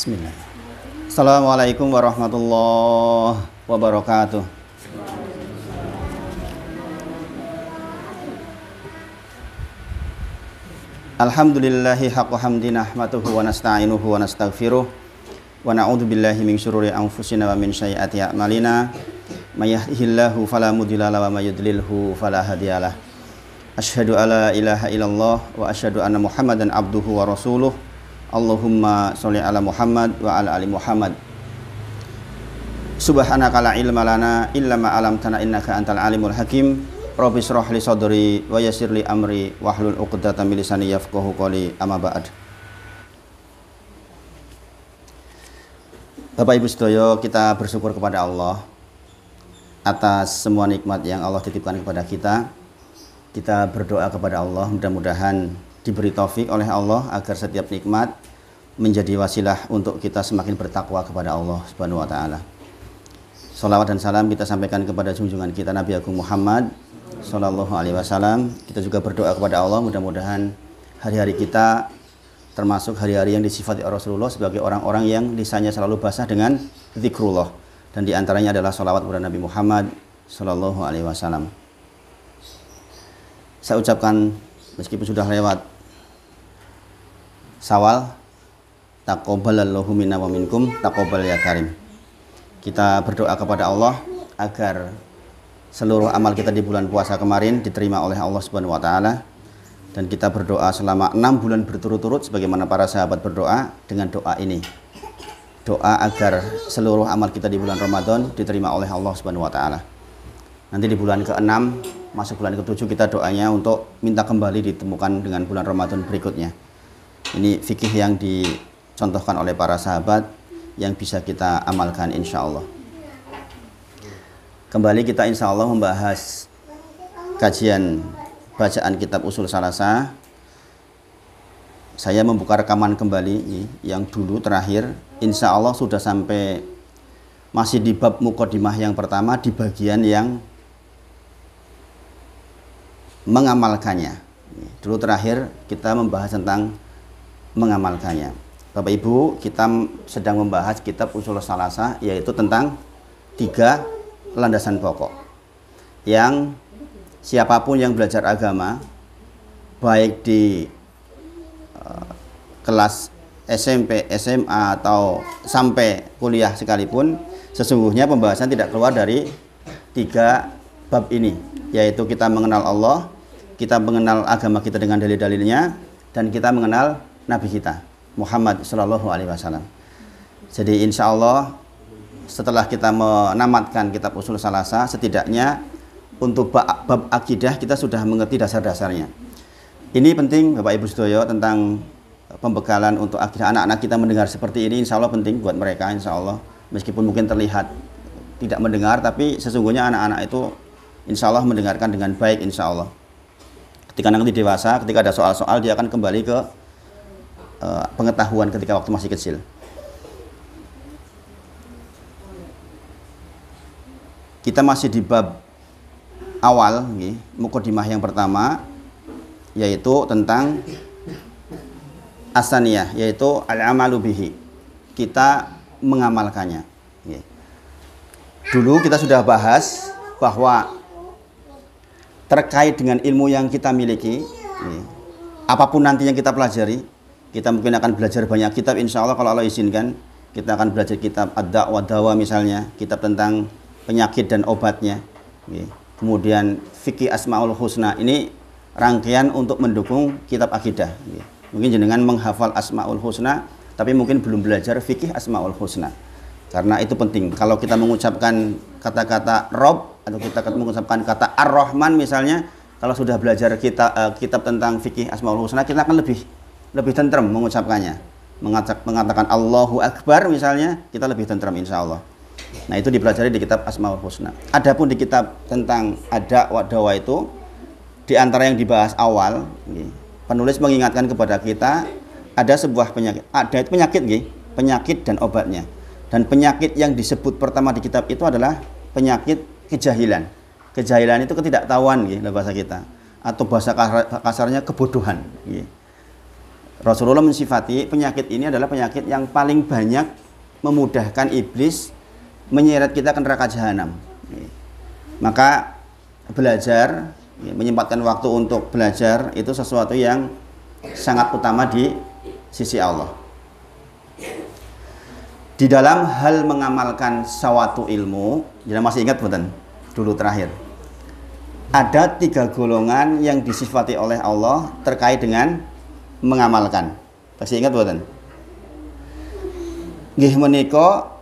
Bismillah. Assalamualaikum warahmatullahi wabarakatuh. Alhamdulillahi haqqa hamdi nahmaduhu wa nasta'inuhu wa nastaghfiruh wa na'udzu billahi min syururi anfusina wa min sayyiati a'malina may yahdihillahu fala mudilla lahu wa may yudlilhu fala hadiyalah. Asyhadu alla ilaha illallah wa asyhadu anna Muhammadan abduhu wa rasuluh. Allahumma sholli ala Muhammad wa ala ali Muhammad. Subhanaka la ilma lana illa ma 'allamtana innaka antal alimul hakim. Rabbi shrah li sadri wa yassir li amri wahlul 'uqdatam min lisani yafqahu qawli. Amma ba'd. Bapak Ibu sedaya, kita bersyukur kepada Allah atas semua nikmat yang Allah titipkan kepada kita. Kita berdoa kepada Allah mudah-mudahan diberi taufik oleh Allah agar setiap nikmat menjadi wasilah untuk kita semakin bertakwa kepada Allah Subhanahu wa taala. Shalawat dan salam kita sampaikan kepada junjungan kita Nabi Agung Muhammad sallallahu alaihi wasallam. Kita juga berdoa kepada Allah mudah-mudahan hari-hari kita termasuk hari-hari yang disifati Rasulullah sebagai orang-orang yang lisannya selalu basah dengan zikrullah, dan diantaranya adalah shalawat kepada Nabi Muhammad sallallahu alaihi wasallam. Saya ucapkan meskipun sudah lewat Syawal, taqabbalallahu minna wa minkum, taqabbal ya karim. Kita berdoa kepada Allah agar seluruh amal kita di bulan puasa kemarin diterima oleh Allah Subhanahu wa taala, dan kita berdoa selama 6 bulan berturut-turut sebagaimana para sahabat berdoa dengan doa ini. Doa agar seluruh amal kita di bulan Ramadan diterima oleh Allah Subhanahu wa taala. Nanti di bulan ke-6 masuk bulan ke-7 kita doanya untuk minta kembali ditemukan dengan bulan Ramadan berikutnya. Ini fikih yang dicontohkan oleh para sahabat yang bisa kita amalkan insya Allah. Kembali kita insya Allah membahas kajian bacaan kitab Ushul Salasah. Saya membuka rekaman kembali yang dulu terakhir. Insya Allah sudah sampai masih di bab muqaddimah yang pertama, di bagian yang mengamalkannya. Dulu terakhir kita membahas tentang mengamalkannya. Bapak Ibu, kita sedang membahas kitab Ushul Salasah, yaitu tentang 3 landasan pokok yang siapapun yang belajar agama baik di kelas SMP, SMA atau sampai kuliah sekalipun, sesungguhnya pembahasan tidak keluar dari 3 bab ini, yaitu kita mengenal Allah, kita mengenal agama kita dengan dalil-dalilnya, dan kita mengenal Nabi kita Muhammad Sallallahu Alaihi Wasallam. Jadi insya Allah setelah kita menamatkan kitab Ushul Salasah, setidaknya untuk bab akidah kita sudah mengerti dasar-dasarnya. Ini penting Bapak Ibu sedaya, tentang pembekalan untuk akidah. Anak-anak kita mendengar seperti ini insya Allah penting buat mereka insya Allah. Meskipun mungkin terlihat tidak mendengar, tapi sesungguhnya anak-anak itu insya Allah mendengarkan dengan baik insya Allah. Ketika nanti dewasa, ketika ada soal-soal, dia akan kembali ke pengetahuan ketika waktu masih kecil. Kita masih di bab awal, muqaddimah yang pertama, yaitu tentang asaniyah, yaitu al-amalu bihi, kita mengamalkannya. Dulu kita sudah bahas bahwa terkait dengan ilmu yang kita miliki, apapun nanti yang kita pelajari, kita mungkin akan belajar banyak kitab insya Allah kalau Allah izinkan. Kita akan belajar kitab Ad-Da' wa Dawa misalnya, kitab tentang penyakit dan obatnya. Kemudian fikih Asmaul Husna, ini rangkaian untuk mendukung kitab akidah. Mungkin jenengan menghafal Asmaul Husna, tapi mungkin belum belajar fikih Asmaul Husna. Karena itu penting. Kalau kita mengucapkan kata-kata Rob, atau kita mengucapkan kata Ar-Rahman misalnya, kalau sudah belajar kitab tentang fikih Asmaul Husna, kita akan lebih tentrem mengucapkannya. Mengatakan Allahu Akbar misalnya, kita lebih tentrem insya Allah. Nah, itu dipelajari di kitab Asmaul Husna. Adapun di kitab tentang Ada' wa Dawa itu, di antara yang dibahas awal, penulis mengingatkan kepada kita ada sebuah penyakit. Ada itu penyakit dan obatnya. Dan penyakit yang disebut pertama di kitab itu adalah penyakit kejahilan. Kejahilan itu ketidaktahuan, bahasa kita, atau bahasa kasarnya kebodohan. Rasulullah mensifati penyakit ini adalah penyakit yang paling banyak memudahkan iblis menyeret kita ke neraka jahanam. Maka belajar, menyempatkan waktu untuk belajar itu sesuatu yang sangat utama di sisi Allah. Di dalam hal mengamalkan suatu ilmu, jangan masih ingat bukan? Dulu terakhir. Ada 3 golongan yang disifati oleh Allah terkait dengan mengamalkan. Masih ingat bukan? Nggih menika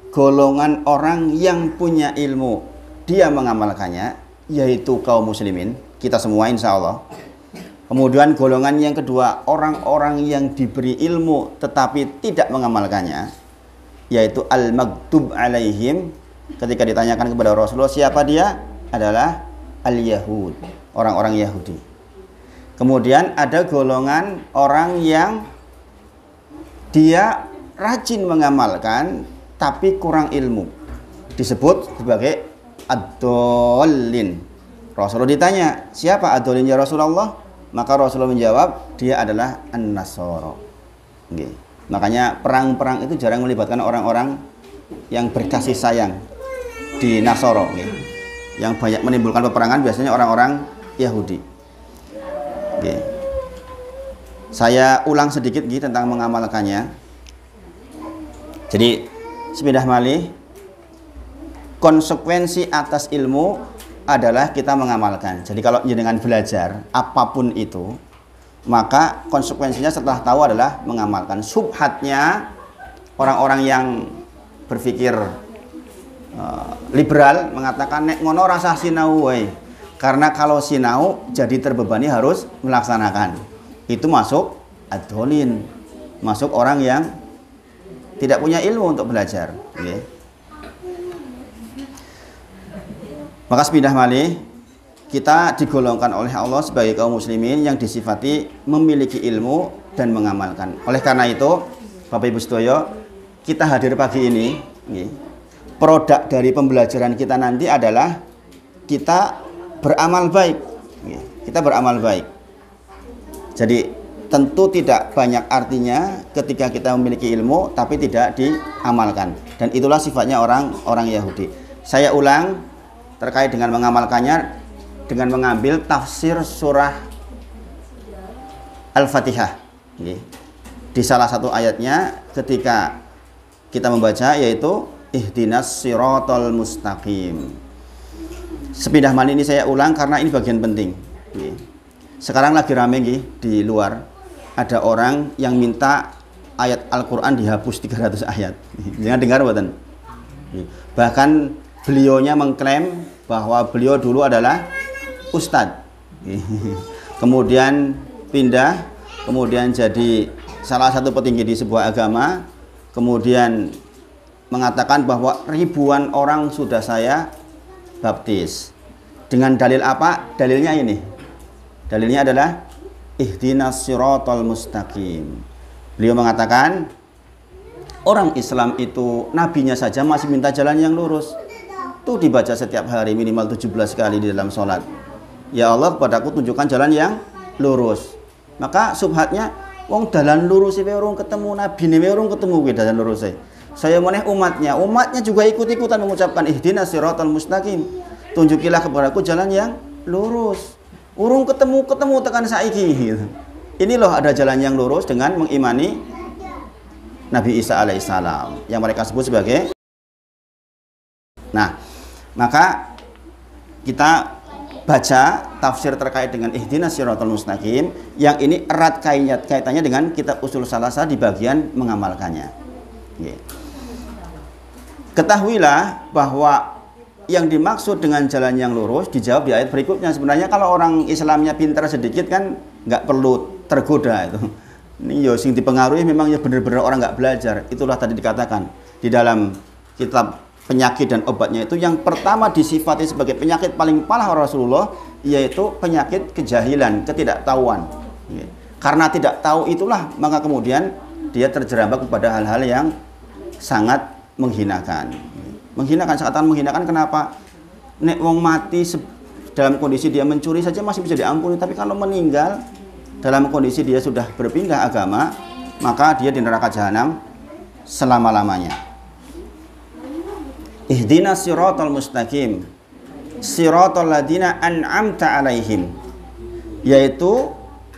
golongan orang yang punya ilmu, dia mengamalkannya, yaitu kaum muslimin, kita semua insya Allah. Kemudian golongan yang kedua, orang-orang yang diberi ilmu tetapi tidak mengamalkannya, yaitu al-maghdub alaihim. Ketika ditanyakan kepada Rasulullah siapa dia, adalah al-Yahud, orang-orang Yahudi. Kemudian ada golongan orang yang dia rajin mengamalkan tapi kurang ilmu, disebut sebagai ad-dallin. Rasulullah ditanya, siapa ad-dallin ya Rasulullah? Maka Rasulullah menjawab, dia adalah an-nasara. Okay. Makanya perang-perang itu jarang melibatkan orang-orang yang berkasih sayang di Nasara. Okay. Yang banyak menimbulkan peperangan biasanya orang-orang Yahudi. Okay. Saya ulang sedikit tentang mengamalkannya. Jadi sepindah malih, konsekuensi atas ilmu adalah kita mengamalkan. Jadi kalau jenengan belajar apapun itu, maka konsekuensinya setelah tahu adalah mengamalkan. Subhatnya orang-orang yang berpikir liberal mengatakan nek ngono rasa sinau wae. Karena kalau sinau jadi terbebani harus melaksanakan. Itu masuk ad-dallin, masuk orang yang tidak punya ilmu untuk belajar. Okay. Maka sepindah malih, kita digolongkan oleh Allah sebagai kaum muslimin yang disifati memiliki ilmu dan mengamalkan. Oleh karena itu, Bapak Ibu sedaya, kita hadir pagi ini, produk dari pembelajaran kita nanti adalah kita beramal baik. Kita beramal baik. Jadi tentu tidak banyak artinya ketika kita memiliki ilmu tapi tidak diamalkan. Dan itulah sifatnya orang Yahudi. Saya ulang terkait dengan mengamalkannya dengan mengambil tafsir surah Al-Fatihah. Di salah satu ayatnya ketika kita membaca yaitu ihdinas siratal mustaqim. Sepindah malih ini saya ulang karena ini bagian penting. Sekarang lagi rame di luar, ada orang yang minta ayat Al-Quran dihapus 300 ayat. Jangan dengar buatan. Bahkan beliaunya mengklaim bahwa beliau dulu adalah ustadz. Kemudian pindah, kemudian jadi salah satu petinggi di sebuah agama, kemudian mengatakan bahwa ribuan orang sudah saya baptis. Dengan dalil apa? Dalilnya ini. Dalilnya adalah ihdinas siratal mustaqim. Beliau mengatakan orang Islam itu nabinya saja masih minta jalan yang lurus. Itu dibaca setiap hari minimal 17 kali di dalam sholat. Ya Allah, padaku tunjukkan jalan yang lurus. Maka subhatnya wong dalan lurus wae urung ketemu nabi ne urung ketemu kuwi dalan lurus. Saya meneh umatnya juga ikut-ikutan mengucapkan ihdinas siratal mustaqim. Tunjukilah kepadaku jalan yang lurus. Urung ketemu tekan saiki. Ini loh ada jalan yang lurus dengan mengimani Nabi Isa alaihissalam yang mereka sebut sebagai. Nah, maka kita baca tafsir terkait dengan ihdinas siratal mustaqim yang ini erat kaitannya dengan kitab usul salasa di bagian mengamalkannya. Ketahuilah bahwa yang dimaksud dengan jalan yang lurus dijawab di ayat berikutnya. Sebenarnya kalau orang Islamnya pintar sedikit kan nggak perlu tergoda itu. Ini yo sing dipengaruhi memang ya benar-benar orang nggak belajar. Itulah tadi dikatakan di dalam kitab penyakit dan obatnya itu yang pertama disifati sebagai penyakit paling parah Rasulullah yaitu penyakit kejahilan, ketidaktahuan. Karena tidak tahu itulah maka kemudian dia terjerembab kepada hal-hal yang sangat menghinakan. Sangat menghinakan kenapa? Nek wong mati dalam kondisi dia mencuri saja masih bisa diampuni, tapi kalau meninggal dalam kondisi dia sudah berpindah agama, maka dia di neraka jahanam selama-lamanya. Ihdinas siratal mustaqim, siratal ladzina an'amta alaihim, yaitu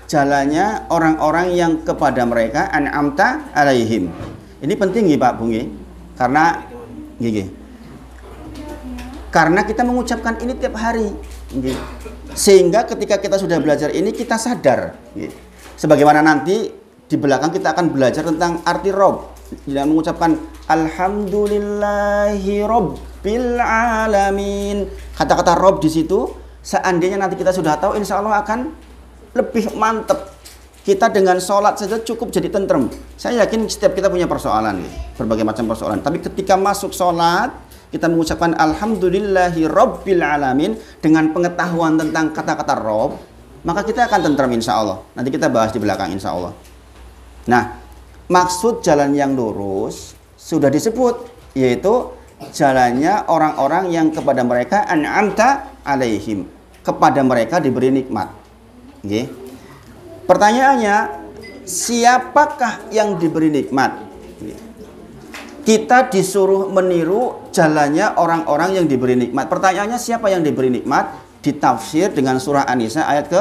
jalannya orang-orang yang kepada mereka an'amta alaihim. Ini penting ya Pak Bungi, karena karena kita mengucapkan ini tiap hari, sehingga ketika kita sudah belajar ini kita sadar, sebagaimana nanti di belakang kita akan belajar tentang arti Rob, dan mengucapkan alhamdulillahi rabbil alamin. Kata-kata Rob di situ, seandainya nanti kita sudah tahu, insya Allah akan lebih mantep. Kita dengan sholat saja cukup jadi tentrem. Saya yakin setiap kita punya persoalan, berbagai macam persoalan. Tapi ketika masuk sholat, kita mengucapkan alhamdulillahi rabbil alamin dengan pengetahuan tentang kata-kata Rob, maka kita akan tentrem insya Allah. Nanti kita bahas di belakang insya Allah. Nah, maksud jalan yang lurus sudah disebut, yaitu jalannya orang-orang yang kepada mereka an'amta alaihim, kepada mereka diberi nikmat. Pertanyaannya, siapakah yang diberi nikmat? Kita disuruh meniru jalannya orang-orang yang diberi nikmat. Pertanyaannya, siapa yang diberi nikmat? Ditafsir dengan surah An-Nisa ayat ke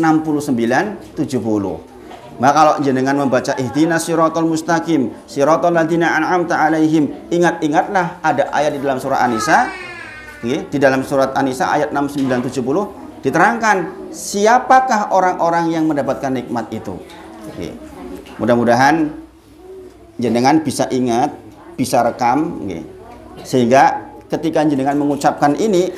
69-70. Maka kalau jenengan membaca ihdinas siratal mustaqim, siratal ladzina an'amta alaihim, ingatlah ada ayat di dalam surah An-Nisa, di dalam surat An-Nisa ayat 69-70 diterangkan siapakah orang-orang yang mendapatkan nikmat itu. Mudah-mudahan jenengan bisa ingat, bisa rekam, sehingga ketika jenengan mengucapkan ini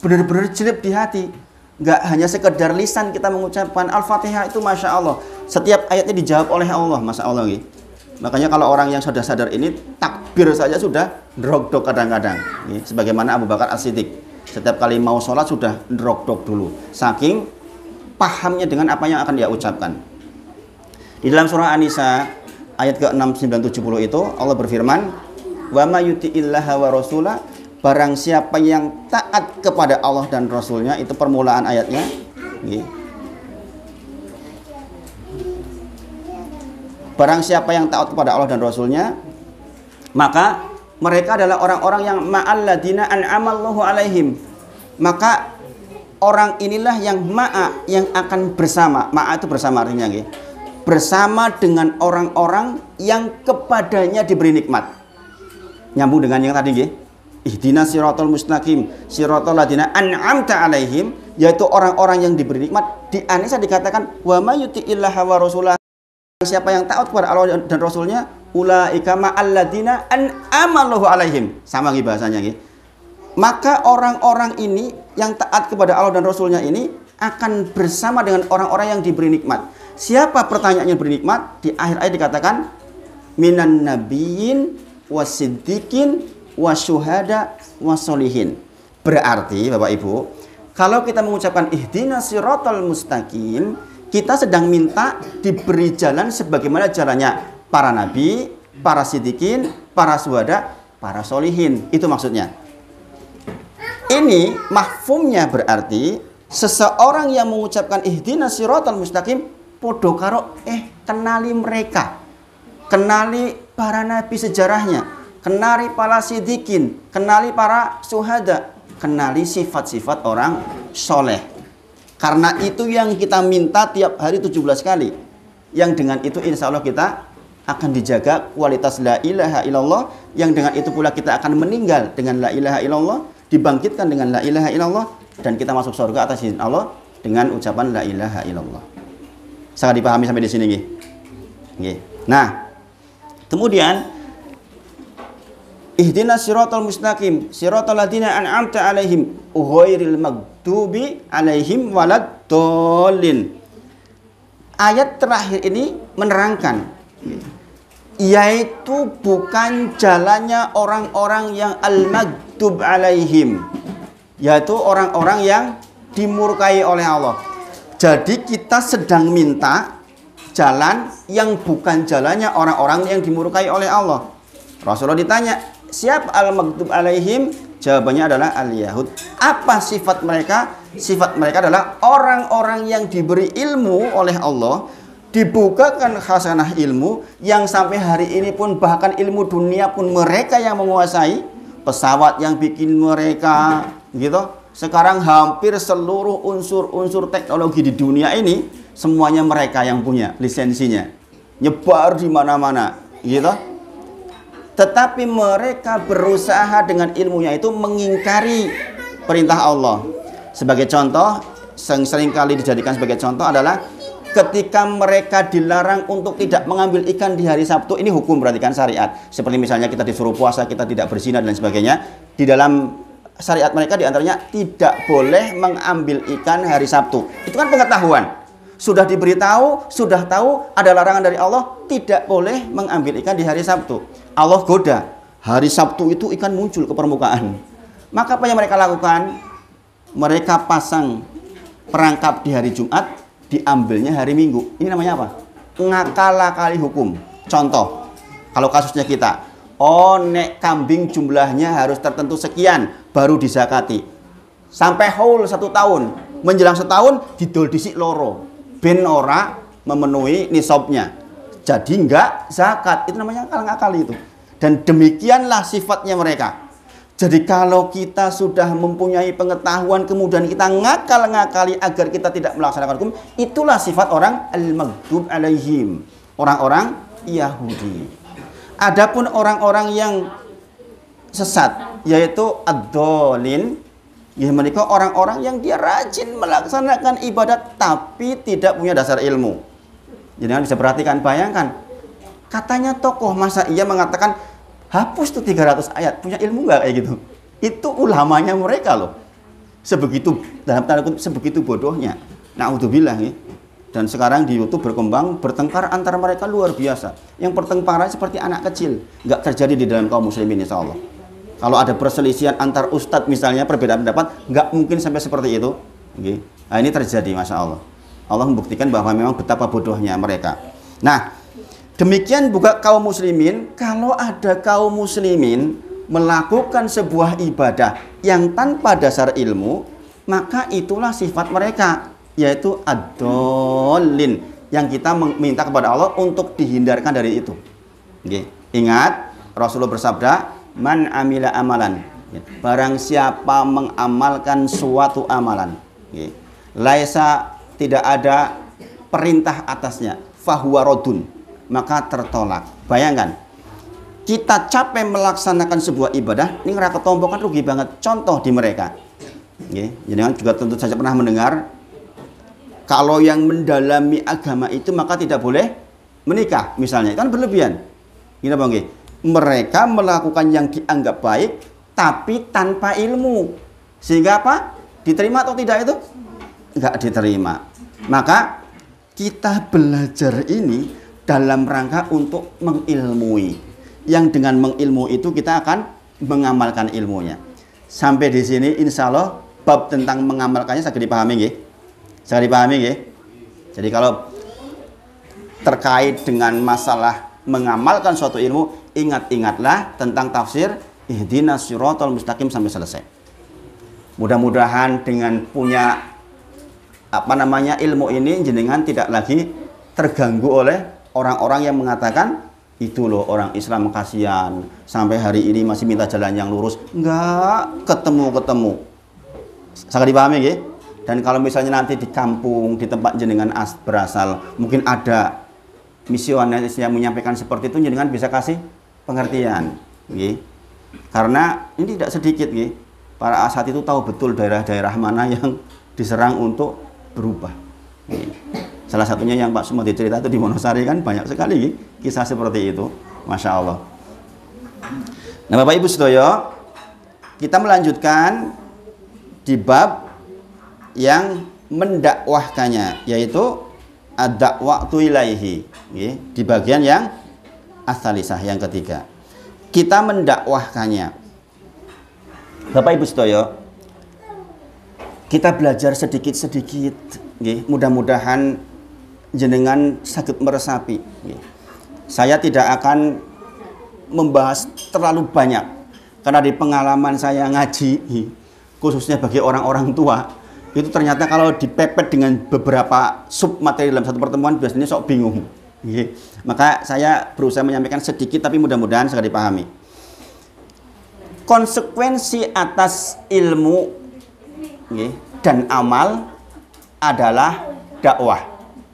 benar-benar jelek di hati. Nggak hanya sekedar lisan kita mengucapkan Al-Fatihah itu Masya Allah, setiap ayatnya dijawab oleh Allah, Masya Allah. Makanya kalau orang yang sudah sadar ini, takbir saja sudah drog-dog kadang-kadang, sebagaimana Abu Bakar As-Siddiq. Setiap kali mau sholat sudah drog-dog dulu, saking pahamnya dengan apa yang akan dia ucapkan. Di dalam surah An-Nisa ayat ke-69-70 itu Allah berfirman, wa may yuti'illaha wa rasulah, barang siapa yang taat kepada Allah dan Rasulnya, itu permulaan ayatnya. Barang siapa yang taat kepada Allah dan Rasulnya, maka mereka adalah orang-orang yang ma'alladina an'amallahu alaihim. Maka orang inilah yang yang akan bersama. Ma'a itu bersama artinya, bersama dengan orang-orang yang kepadanya diberi nikmat. Nyambung dengan yang tadi, ihdinas siratal mustaqim, siratal ladzina an'amta alaihim, yaitu orang-orang yang diberi nikmat. Di An-Nisa dikatakan wa may yuti'illaha wa rasulah, siapa yang taat kepada Allah dan Rasulnya, ulaika ma'alladzina an'amallahu alaihim. Sama bahasanya, maka orang-orang ini yang taat kepada Allah dan Rasulnya ini akan bersama dengan orang-orang yang diberi nikmat. Siapa pertanyaannya beri nikmat? Di akhir ayat dikatakan minan nabiyyin wasiddiqin wasyuhada wasolihin. Berarti Bapak Ibu, kalau kita mengucapkan ihdinas siratal mustaqim, kita sedang minta diberi jalan sebagaimana jalannya para nabi, para siddiqin, para syuhada, para solihin. Itu maksudnya. Ini mahfumnya berarti seseorang yang mengucapkan ihdinas siratal mustaqim podo karo kenali mereka. Kenali para nabi sejarahnya, kenali para siddiqin, kenali para syuhada, kenali sifat-sifat orang soleh. Karena itu yang kita minta tiap hari 17 kali. Yang dengan itu insya Allah kita akan dijaga kualitas la ilaha illallah. Yang dengan itu pula kita akan meninggal dengan la ilaha illallah, dibangkitkan dengan la ilaha illallah, dan kita masuk surga atas izin Allah dengan ucapan la ilaha illallah. Sangat dipahami sampai di sini, Nah, kemudian ihdinas siratal mustaqim, siratal ladzina an'amta alaihim, ghairil maghdubi alaihim waladdallin. Ayat terakhir ini menerangkan, yaitu bukan jalannya orang-orang yang al-maghdub alaihim, yaitu orang-orang yang dimurkai oleh Allah. Jadi kita sedang minta jalan yang bukan jalannya orang-orang yang dimurkai oleh Allah. Rasulullah ditanya, siapa al-maghdub alaihim? Jawabannya adalah al-yahud. Apa sifat mereka? Sifat mereka adalah orang-orang yang diberi ilmu oleh Allah, dibukakan khasanah ilmu yang sampai hari ini pun bahkan ilmu dunia pun mereka yang menguasai, pesawat yang bikin mereka gitu. Sekarang hampir seluruh unsur-unsur teknologi di dunia ini semuanya mereka yang punya lisensinya, nyebar di mana-mana gitu. Tetapi mereka berusaha dengan ilmunya itu mengingkari perintah Allah. Sebagai contoh, yang seringkali dijadikan sebagai contoh adalah ketika mereka dilarang untuk tidak mengambil ikan di hari Sabtu. Ini hukum, berarti kan syariat. Seperti misalnya kita disuruh puasa, kita tidak berzina dan sebagainya. Di dalam syariat mereka diantaranya tidak boleh mengambil ikan hari Sabtu. Itu kan pengetahuan. Sudah diberitahu, sudah tahu ada larangan dari Allah, tidak boleh mengambil ikan di hari Sabtu. Allah goda, hari Sabtu itu ikan muncul ke permukaan. Maka apa yang mereka lakukan? Mereka pasang perangkap di hari Jumat, diambilnya hari Minggu. Ini namanya apa? Ngakal-akali hukum. Contoh, kalau kasusnya kita, nek kambing jumlahnya harus tertentu sekian baru dizakati. Sampai haul 1 tahun, menjelang setahun didol disik loro, ben ora memenuhi nisabnya. Jadi enggak zakat. Itu namanya ngakal-ngakali itu. Dan demikianlah sifatnya mereka. Jadi kalau kita sudah mempunyai pengetahuan kemudian kita ngakal-ngakali agar kita tidak melaksanakan hukum, itulah sifat orang al-maghdub alaihim, orang-orang Yahudi. Adapun orang-orang yang sesat, yaitu ad-dhalin, ya mereka orang-orang yang dia rajin melaksanakan ibadat tapi tidak punya dasar ilmu. Jadi kan bisa perhatikan, bayangkan, katanya tokoh, masa ia mengatakan hapus tuh 300 ayat, punya ilmu nggak kayak gitu? Itu ulamanya mereka loh. Sebegitu, dalam tanda kutip, sebegitu bodohnya. Na'udzubillah ya. Dan sekarang di YouTube berkembang, bertengkar antara mereka luar biasa. Yang pertengkaran seperti anak kecil, nggak terjadi di dalam kaum muslimin insya Allah. Kalau ada perselisihan antar ustadz misalnya, perbedaan pendapat, nggak mungkin sampai seperti itu. Okay. Nah, ini terjadi, Masya Allah. Allah membuktikan bahwa memang betapa bodohnya mereka. Nah, demikian juga kaum muslimin, kalau ada kaum muslimin melakukan sebuah ibadah yang tanpa dasar ilmu, maka itulah sifat mereka, yaitu ad-dhalin, yang kita meminta kepada Allah untuk dihindarkan dari itu. Oke. Ingat, Rasulullah bersabda, man amila amalan, barang siapa mengamalkan suatu amalan, laisa, tidak ada perintah atasnya, fahuwa rodun, maka tertolak. Bayangkan, kita capek melaksanakan sebuah ibadah, ini ngerasa ketompokan rugi banget. Contoh di mereka, jadi juga tentu saja pernah mendengar, kalau yang mendalami agama itu maka tidak boleh menikah, misalnya, itu kan berlebihan. Gini bang, mereka melakukan yang dianggap baik, tapi tanpa ilmu, sehingga apa? Diterima atau tidak itu? Enggak diterima. Maka kita belajar ini dalam rangka untuk mengilmui. Yang dengan mengilmu itu kita akan mengamalkan ilmunya. Sampai di sini insya Allah bab tentang mengamalkannya saya dipahami nggih? Saya dipahami nggih? Jadi kalau terkait dengan masalah mengamalkan suatu ilmu, ingat-ingatlah tentang tafsir ihdinas siratal mustaqim sampai selesai. Mudah-mudahan dengan punya ilmu ini jenengan tidak lagi terganggu oleh orang-orang yang mengatakan itu loh orang Islam kasihan sampai hari ini masih minta jalan yang lurus, enggak ketemu. Sangat dipahami ya? Dan kalau misalnya nanti di kampung, di tempat jenengan berasal, mungkin ada misionaris yang menyampaikan seperti itu, jenengan bisa kasih pengertian, ya? Karena ini tidak sedikit, ya? Para asat itu tahu betul daerah-daerah mana yang diserang untuk berubah. Ya. Salah satunya yang Pak Sumadi cerita itu di Wonosari kan banyak sekali kisah seperti itu, Masya Allah. Nah Bapak Ibu sedaya, kita melanjutkan di bab yang mendakwahkannya, yaitu ad-da'watu ilaihi, di bagian yang as-salisah, yang ketiga. Kita mendakwahkannya. Bapak Ibu sedaya, kita belajar sedikit-sedikit, mudah-mudahan jenengan sakit meresapi. Saya tidak akan membahas terlalu banyak karena di pengalaman saya ngaji, khususnya bagi orang-orang tua, itu ternyata kalau dipepet dengan beberapa sub materi dalam satu pertemuan biasanya sok bingung. Maka saya berusaha menyampaikan sedikit tapi mudah-mudahan segera dipahami. Konsekuensi atas ilmu dan amal adalah dakwah.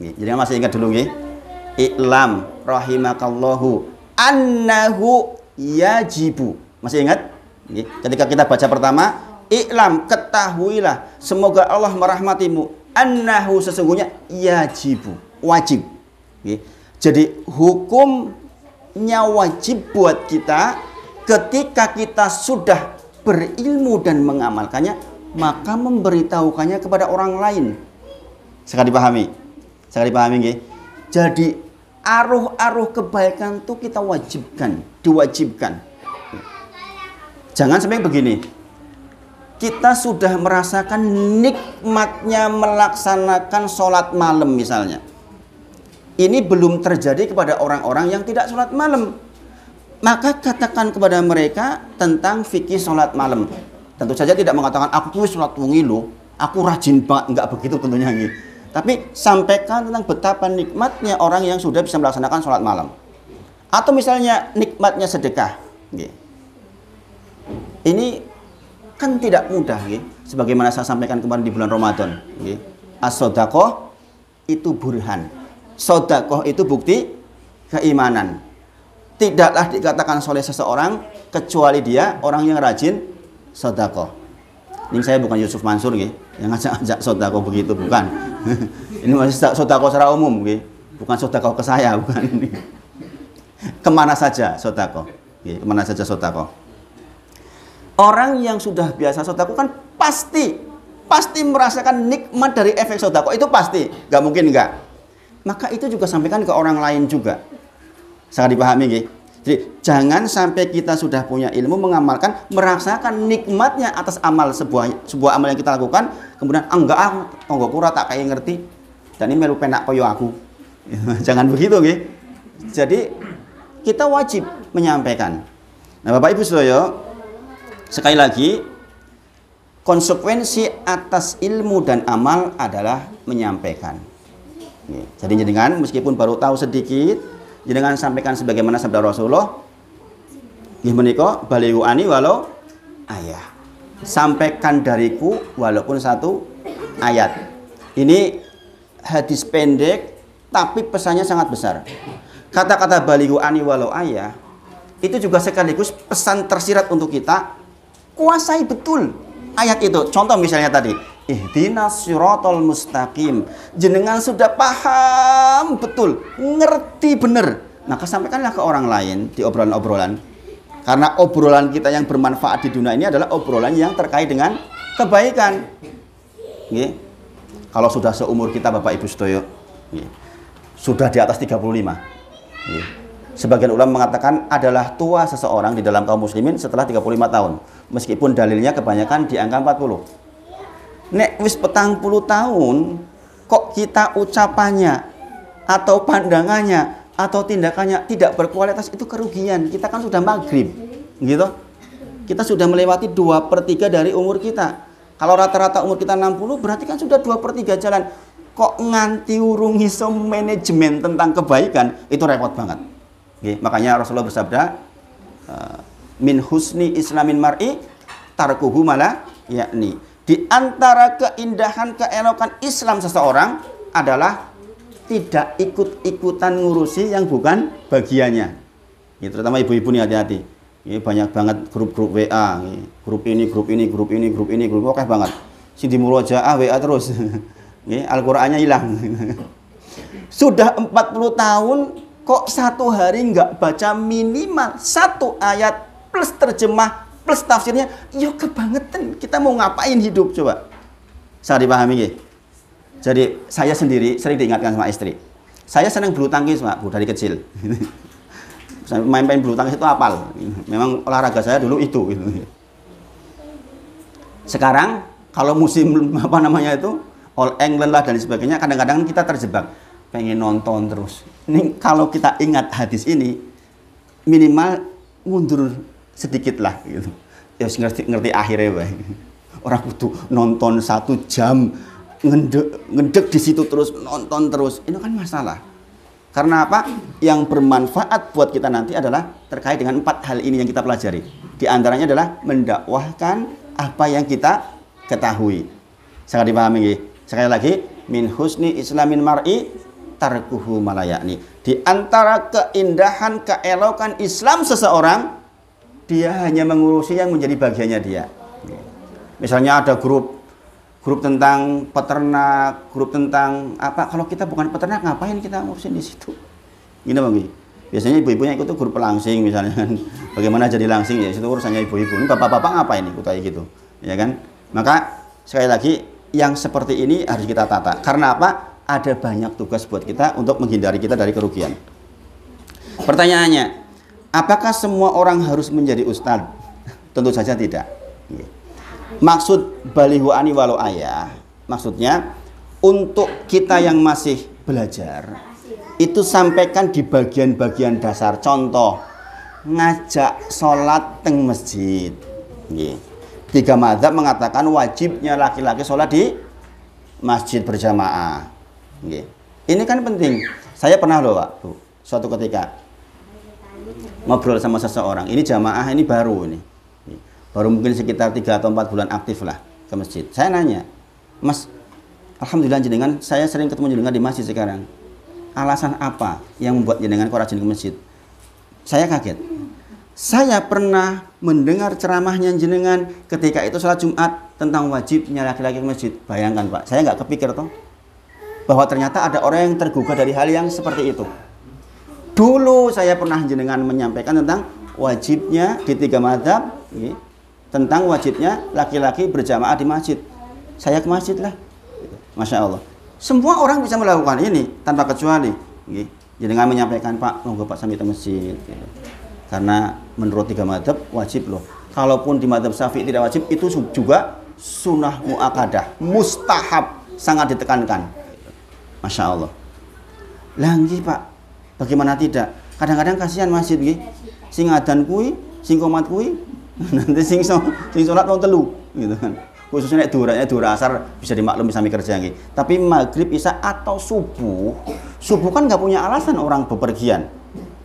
Jadi masih ingat dulu I'lam rahimakallahu annahu yajibu. Masih ingat? Ketika kita baca pertama, I'lam, ketahuilah, semoga Allah merahmatimu, annahu, sesungguhnya, yajibu, wajib. Jadi hukumnya wajib buat kita ketika kita sudah berilmu dan mengamalkannya, maka memberitahukannya kepada orang lain. Sekali dipahami? Sekali dipahami nggih? Jadi aruh-aruh kebaikan itu kita wajibkan, diwajibkan. Jangan sampai begini. Kita sudah merasakan nikmatnya melaksanakan sholat malam misalnya. Ini belum terjadi kepada orang-orang yang tidak sholat malam. Maka katakan kepada mereka tentang fikih sholat malam. Tentu saja tidak mengatakan aku sholat wengi loh, aku rajin banget, enggak begitu tentunya ini. Tapi sampaikan tentang betapa nikmatnya orang yang sudah bisa melaksanakan sholat malam. Atau misalnya nikmatnya sedekah. Ini kan tidak mudah, sebagaimana saya sampaikan kemarin di bulan Ramadan. As-sodaqoh itu burhan, sodaqoh itu bukti keimanan. Tidaklah dikatakan soleh seseorang kecuali dia orang yang rajin sodaqoh. Ini saya bukan Yusuf Mansur yang ngajak sodaqoh begitu, bukan. Ini masih sodaqoh secara umum, bukan sodaqoh ke saya, bukan. Kemana saja sodaqoh, kemana saja sodaqoh. Orang yang sudah biasa sodako kan pasti merasakan nikmat dari efek sodako, itu pasti, nggak mungkin nggak. Maka itu juga sampaikan ke orang lain juga. Sangat dipahami, gitu. Jadi jangan sampai kita sudah punya ilmu mengamalkan, merasakan nikmatnya atas amal sebuah amal yang kita lakukan, kemudian enggak aku tonggoku tak kayak ngerti, dan ini melu penak koyo aku. Jangan begitu, gitu. Jadi kita wajib menyampaikan. Nah, Bapak Ibu Saudara, sekali lagi, konsekuensi atas ilmu dan amal adalah menyampaikan. Jadi jenengan meskipun baru tahu sedikit, jenengan sampaikan sebagaimana sabda Rasulullah, nggih menika balighu ani walau ayat. Sampaikan dariku walaupun satu ayat. Ini hadis pendek tapi pesannya sangat besar. Kata-kata balighu ani walau ayat itu juga sekaligus pesan tersirat untuk kita. Kuasai betul ayat itu. Contoh misalnya tadi, ihdinas siratal mustaqim. Jenengan sudah paham betul, ngerti benar. Maka sampaikanlah ke orang lain di obrolan-obrolan. Karena obrolan kita yang bermanfaat di dunia ini adalah obrolan yang terkait dengan kebaikan. Kalau sudah seumur kita Bapak Ibu Sedoyo, sudah di atas 35. Sebagian ulama mengatakan adalah tua seseorang di dalam kaum muslimin setelah 35 tahun. Meskipun dalilnya kebanyakan di angka 40. Nek wis 40 tahun, kok kita ucapannya atau pandangannya atau tindakannya tidak berkualitas, itu kerugian. Kita kan sudah maghrib, gitu. Kita sudah melewati 2/3 dari umur kita. Kalau rata-rata umur kita 60, berarti kan sudah 2/3 jalan. Kok nganti urung iso manajemen tentang kebaikan, itu repot banget. Makanya Rasulullah bersabda, min husni islamin mar'i tarkuhu mala yakni. Di antara keindahan keelokan Islam seseorang adalah tidak ikut-ikutan ngurusi yang bukan bagiannya. Terutama ibu-ibu nih, hati-hati. Banyak banget grup-grup WA, grup ini, grup ini, grup ini, grup ini, grup oke banget. Si di murojaah WA terus. Al-Qur'annya hilang. Sudah 40 tahun kok satu hari nggak baca minimal satu ayat plus terjemah plus tafsirnya, yo kebangetan. Kita mau ngapain hidup coba? Saya dipahami ya. Jadi saya sendiri sering diingatkan sama istri. Saya senang bulu tangkis, Pak, dari kecil. Main-main bulu tangkis itu hafal. Memang olahraga saya dulu itu. Sekarang kalau musim apa namanya itu All England lah dan sebagainya, kadang-kadang kita terjebak pengen nonton terus. Ini kalau kita ingat hadis ini, minimal mundur sedikit lah gitu. Ya ngerti akhirnya, Pak. Orang kudu nonton 1 jam, ngedek di situ terus, nonton terus. Ini kan masalah. Karena apa? Yang bermanfaat buat kita nanti adalah terkait dengan 4 hal ini yang kita pelajari. Di antaranya adalah mendakwahkan apa yang kita ketahui. Sangat dipahami nggih? Sekali lagi, min husni islamin mar'i tarkuhu malayakni. Di antara keindahan, keelokan Islam seseorang, dia hanya mengurusi yang menjadi bagiannya dia. Misalnya ada grup tentang peternak, grup tentang apa? Kalau kita bukan peternak, ngapain kita ngurusin di situ? Gini Bang. Biasanya ibu-ibunya ikut tuh grup pelangsing misalnya kan. Bagaimana jadi langsing ya, itu urusannya ibu-ibu. Ini bapak-bapak ngapain ikut kayak gitu? Ya kan? Maka sekali lagi yang seperti ini harus kita tata. Karena apa? Ada banyak tugas buat kita untuk menghindari kita dari kerugian. Pertanyaannya, apakah semua orang harus menjadi ustadz? Tentu saja tidak. Maksud balihu ani walau ayah, maksudnya untuk kita yang masih belajar, itu sampaikan di bagian-bagian dasar. Contoh, ngajak sholat teng masjid. 3 mazhab mengatakan wajibnya laki-laki sholat di masjid berjamaah. Ini kan penting. Saya pernah loh Pak, suatu ketika ngobrol sama seseorang. Ini jamaah, ini baru ini. Baru mungkin sekitar 3 atau 4 bulan aktif lah ke masjid. Saya nanya, Mas, alhamdulillah jenengan, saya sering ketemu jenengan di masjid sekarang. Alasan apa yang membuat jenengan kok rajin ke masjid? Saya kaget. Saya pernah mendengar ceramahnya jenengan ketika itu sholat Jumat tentang wajibnya laki-laki ke masjid. Bayangkan Pak, saya nggak kepikir toh bahwa ternyata ada orang yang tergugah dari hal yang seperti itu. Dulu saya pernah jenengan menyampaikan tentang wajibnya di 3 mazhab, tentang wajibnya laki-laki berjamaah di masjid. Saya ke masjid lah. Masya Allah. Semua orang bisa melakukan ini tanpa kecuali. Jenengan menyampaikan, Pak, monggo Pak sampai ke masjid. Karena menurut 3 mazhab wajib loh. Kalaupun di mazhab Syafi'i tidak wajib, itu juga sunnah muakkadah, mustahab, sangat ditekankan. Masya Allah. Lagi Pak, bagaimana tidak? Kadang-kadang kasihan masjid nggih. Sing adzan kuwi, sing qomat kuwi, nanti sing salat wong telu gitu kan. Khususnya nek dura asar bisa dimaklumi sampai kerja nggih. Tapi maghrib, isya atau subuh kan nggak punya alasan orang bepergian.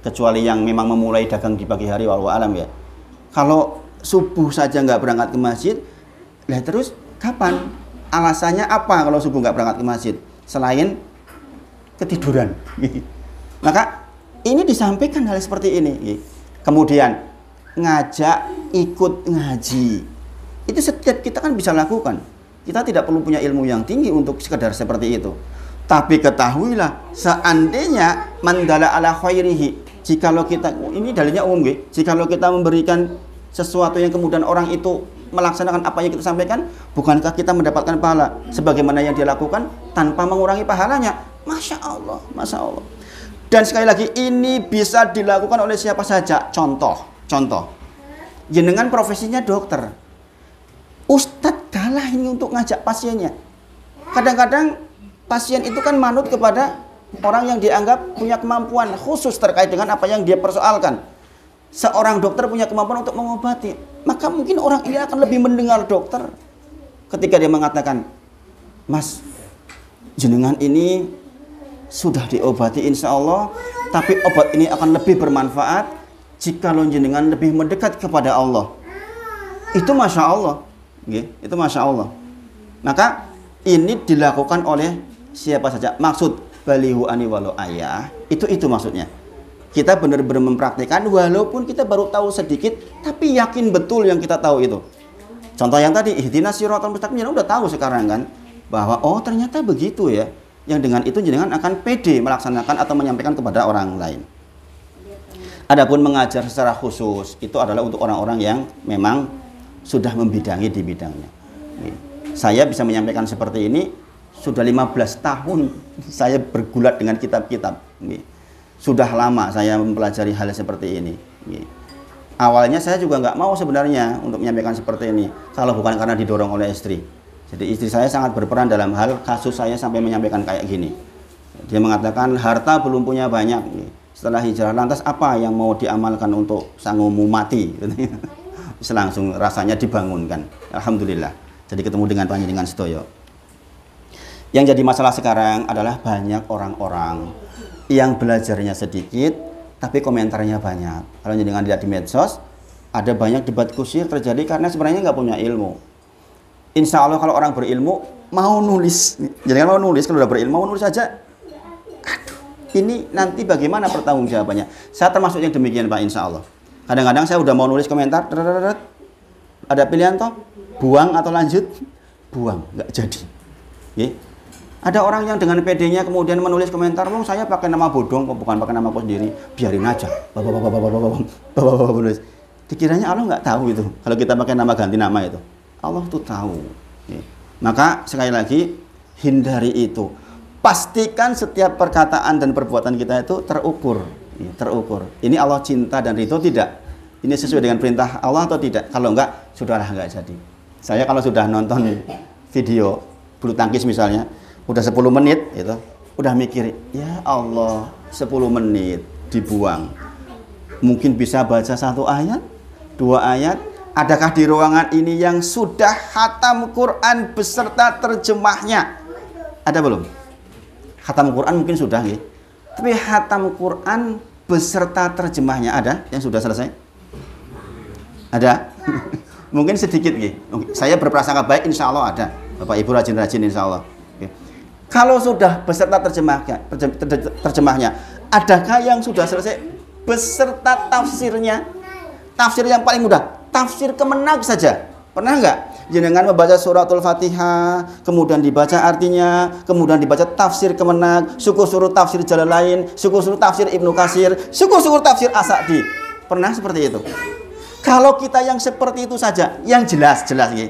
Kecuali yang memang memulai dagang di pagi hari, wallahu alam ya. Kalau subuh saja nggak berangkat ke masjid, lah terus kapan? Alasannya apa kalau subuh nggak berangkat ke masjid? Selain ketiduran. Maka ini disampaikan hal seperti ini. Kemudian ngajak ikut ngaji. Itu setiap kita kan bisa lakukan. Kita tidak perlu punya ilmu yang tinggi untuk sekedar seperti itu. Tapi ketahuilah, seandainya mandala ala khairihi, jikalau kita, ini dalilnya umum nggih, jikalau kita memberikan sesuatu yang kemudian orang itu melaksanakan apa yang kita sampaikan, bukankah kita mendapatkan pahala sebagaimana yang dia lakukan tanpa mengurangi pahalanya? Masya Allah, Masya Allah. Dan sekali lagi, ini bisa dilakukan oleh siapa saja. Contoh, jenengan profesinya dokter, ustadz kalah ini untuk ngajak pasiennya. Kadang-kadang pasien itu kan manut kepada orang yang dianggap punya kemampuan khusus terkait dengan apa yang dia persoalkan. Seorang dokter punya kemampuan untuk mengobati, maka mungkin orang ini akan lebih mendengar dokter ketika dia mengatakan, Mas, jenengan ini sudah diobati insya Allah, tapi obat ini akan lebih bermanfaat jika jenengan lebih mendekat kepada Allah. Itu Masya Allah. Itu Masya Allah. Maka ini dilakukan oleh siapa saja. Maksud balihu ani walau ayah, itu maksudnya. Kita benar-benar mempraktikkan walaupun kita baru tahu sedikit, tapi yakin betul yang kita tahu itu. Contoh yang tadi, ihdinas siratal mustaqim, udah tahu sekarang kan bahwa oh ternyata begitu ya. Yang dengan itu jenengan akan pede melaksanakan atau menyampaikan kepada orang lain. Adapun mengajar secara khusus itu adalah untuk orang-orang yang memang sudah membidangi di bidangnya. Saya bisa menyampaikan seperti ini sudah 15 tahun saya bergulat dengan kitab-kitab. Sudah lama saya mempelajari hal seperti ini. Awalnya saya juga nggak mau sebenarnya untuk menyampaikan seperti ini, kalau bukan karena didorong oleh istri. Jadi istri saya sangat berperan dalam hal kasus saya sampai menyampaikan kayak gini. Dia mengatakan harta belum punya banyak. Setelah hijrah lantas apa yang mau diamalkan untuk sanggumu mati? Langsung rasanya dibangunkan. Alhamdulillah. Jadi ketemu dengan panjenengan sedaya. Yang jadi masalah sekarang adalah banyak orang-orang yang belajarnya sedikit tapi komentarnya banyak. Kalau jenengan lihat di medsos, ada banyak debat kusir terjadi karena sebenarnya nggak punya ilmu. Insya Allah kalau orang berilmu mau nulis, jangan mau nulis, kalau udah berilmu mau nulis aja. Aduh, ini nanti bagaimana pertanggungjawabannya? Saya termasuk yang demikian Pak, insya Allah. Kadang-kadang saya udah mau nulis komentar, ada pilihan toh, buang atau lanjut, buang, nggak jadi. Ada orang yang dengan PD-nya kemudian menulis komentar, saya pakai nama bodong, bukan pakai nama aku sendiri, biarin aja. Dikiranya Allah nggak tahu itu. Kalau kita pakai nama ganti nama itu, Allah tuh tahu. Maka sekali lagi hindari itu. Pastikan setiap perkataan dan perbuatan kita itu terukur. Ini Allah cinta dan ridho tidak? Ini sesuai dengan perintah Allah atau tidak? Kalau enggak, sudahlah nggak jadi. Saya kalau sudah nonton video bulu tangkis misalnya, udah 10 menit itu, udah mikir, ya Allah, 10 menit dibuang. Mungkin bisa baca 1 ayat, 2 ayat. Adakah di ruangan ini yang sudah khatam Quran beserta terjemahnya? Ada belum? Khatam Quran mungkin sudah, ya. Tapi khatam Quran beserta terjemahnya ada yang sudah selesai? Ada? Mungkin sedikit, ya. Saya berprasangka baik, insya Allah ada. Bapak Ibu rajin-rajin, insya Allah. Kalau sudah beserta terjemahnya, adakah yang sudah selesai beserta tafsirnya? Tafsir yang paling mudah, tafsir Kemenak saja. Pernah nggak jenengan membaca suratul Fatihah, kemudian dibaca artinya, kemudian dibaca tafsir Kemenak, syukur-syukur tafsir Jalalain, syukur-syukur tafsir Ibnu Katsir, syukur-syukur tafsir As-Sa'di. Pernah seperti itu? Kalau kita yang seperti itu saja, yang jelas-jelas ya.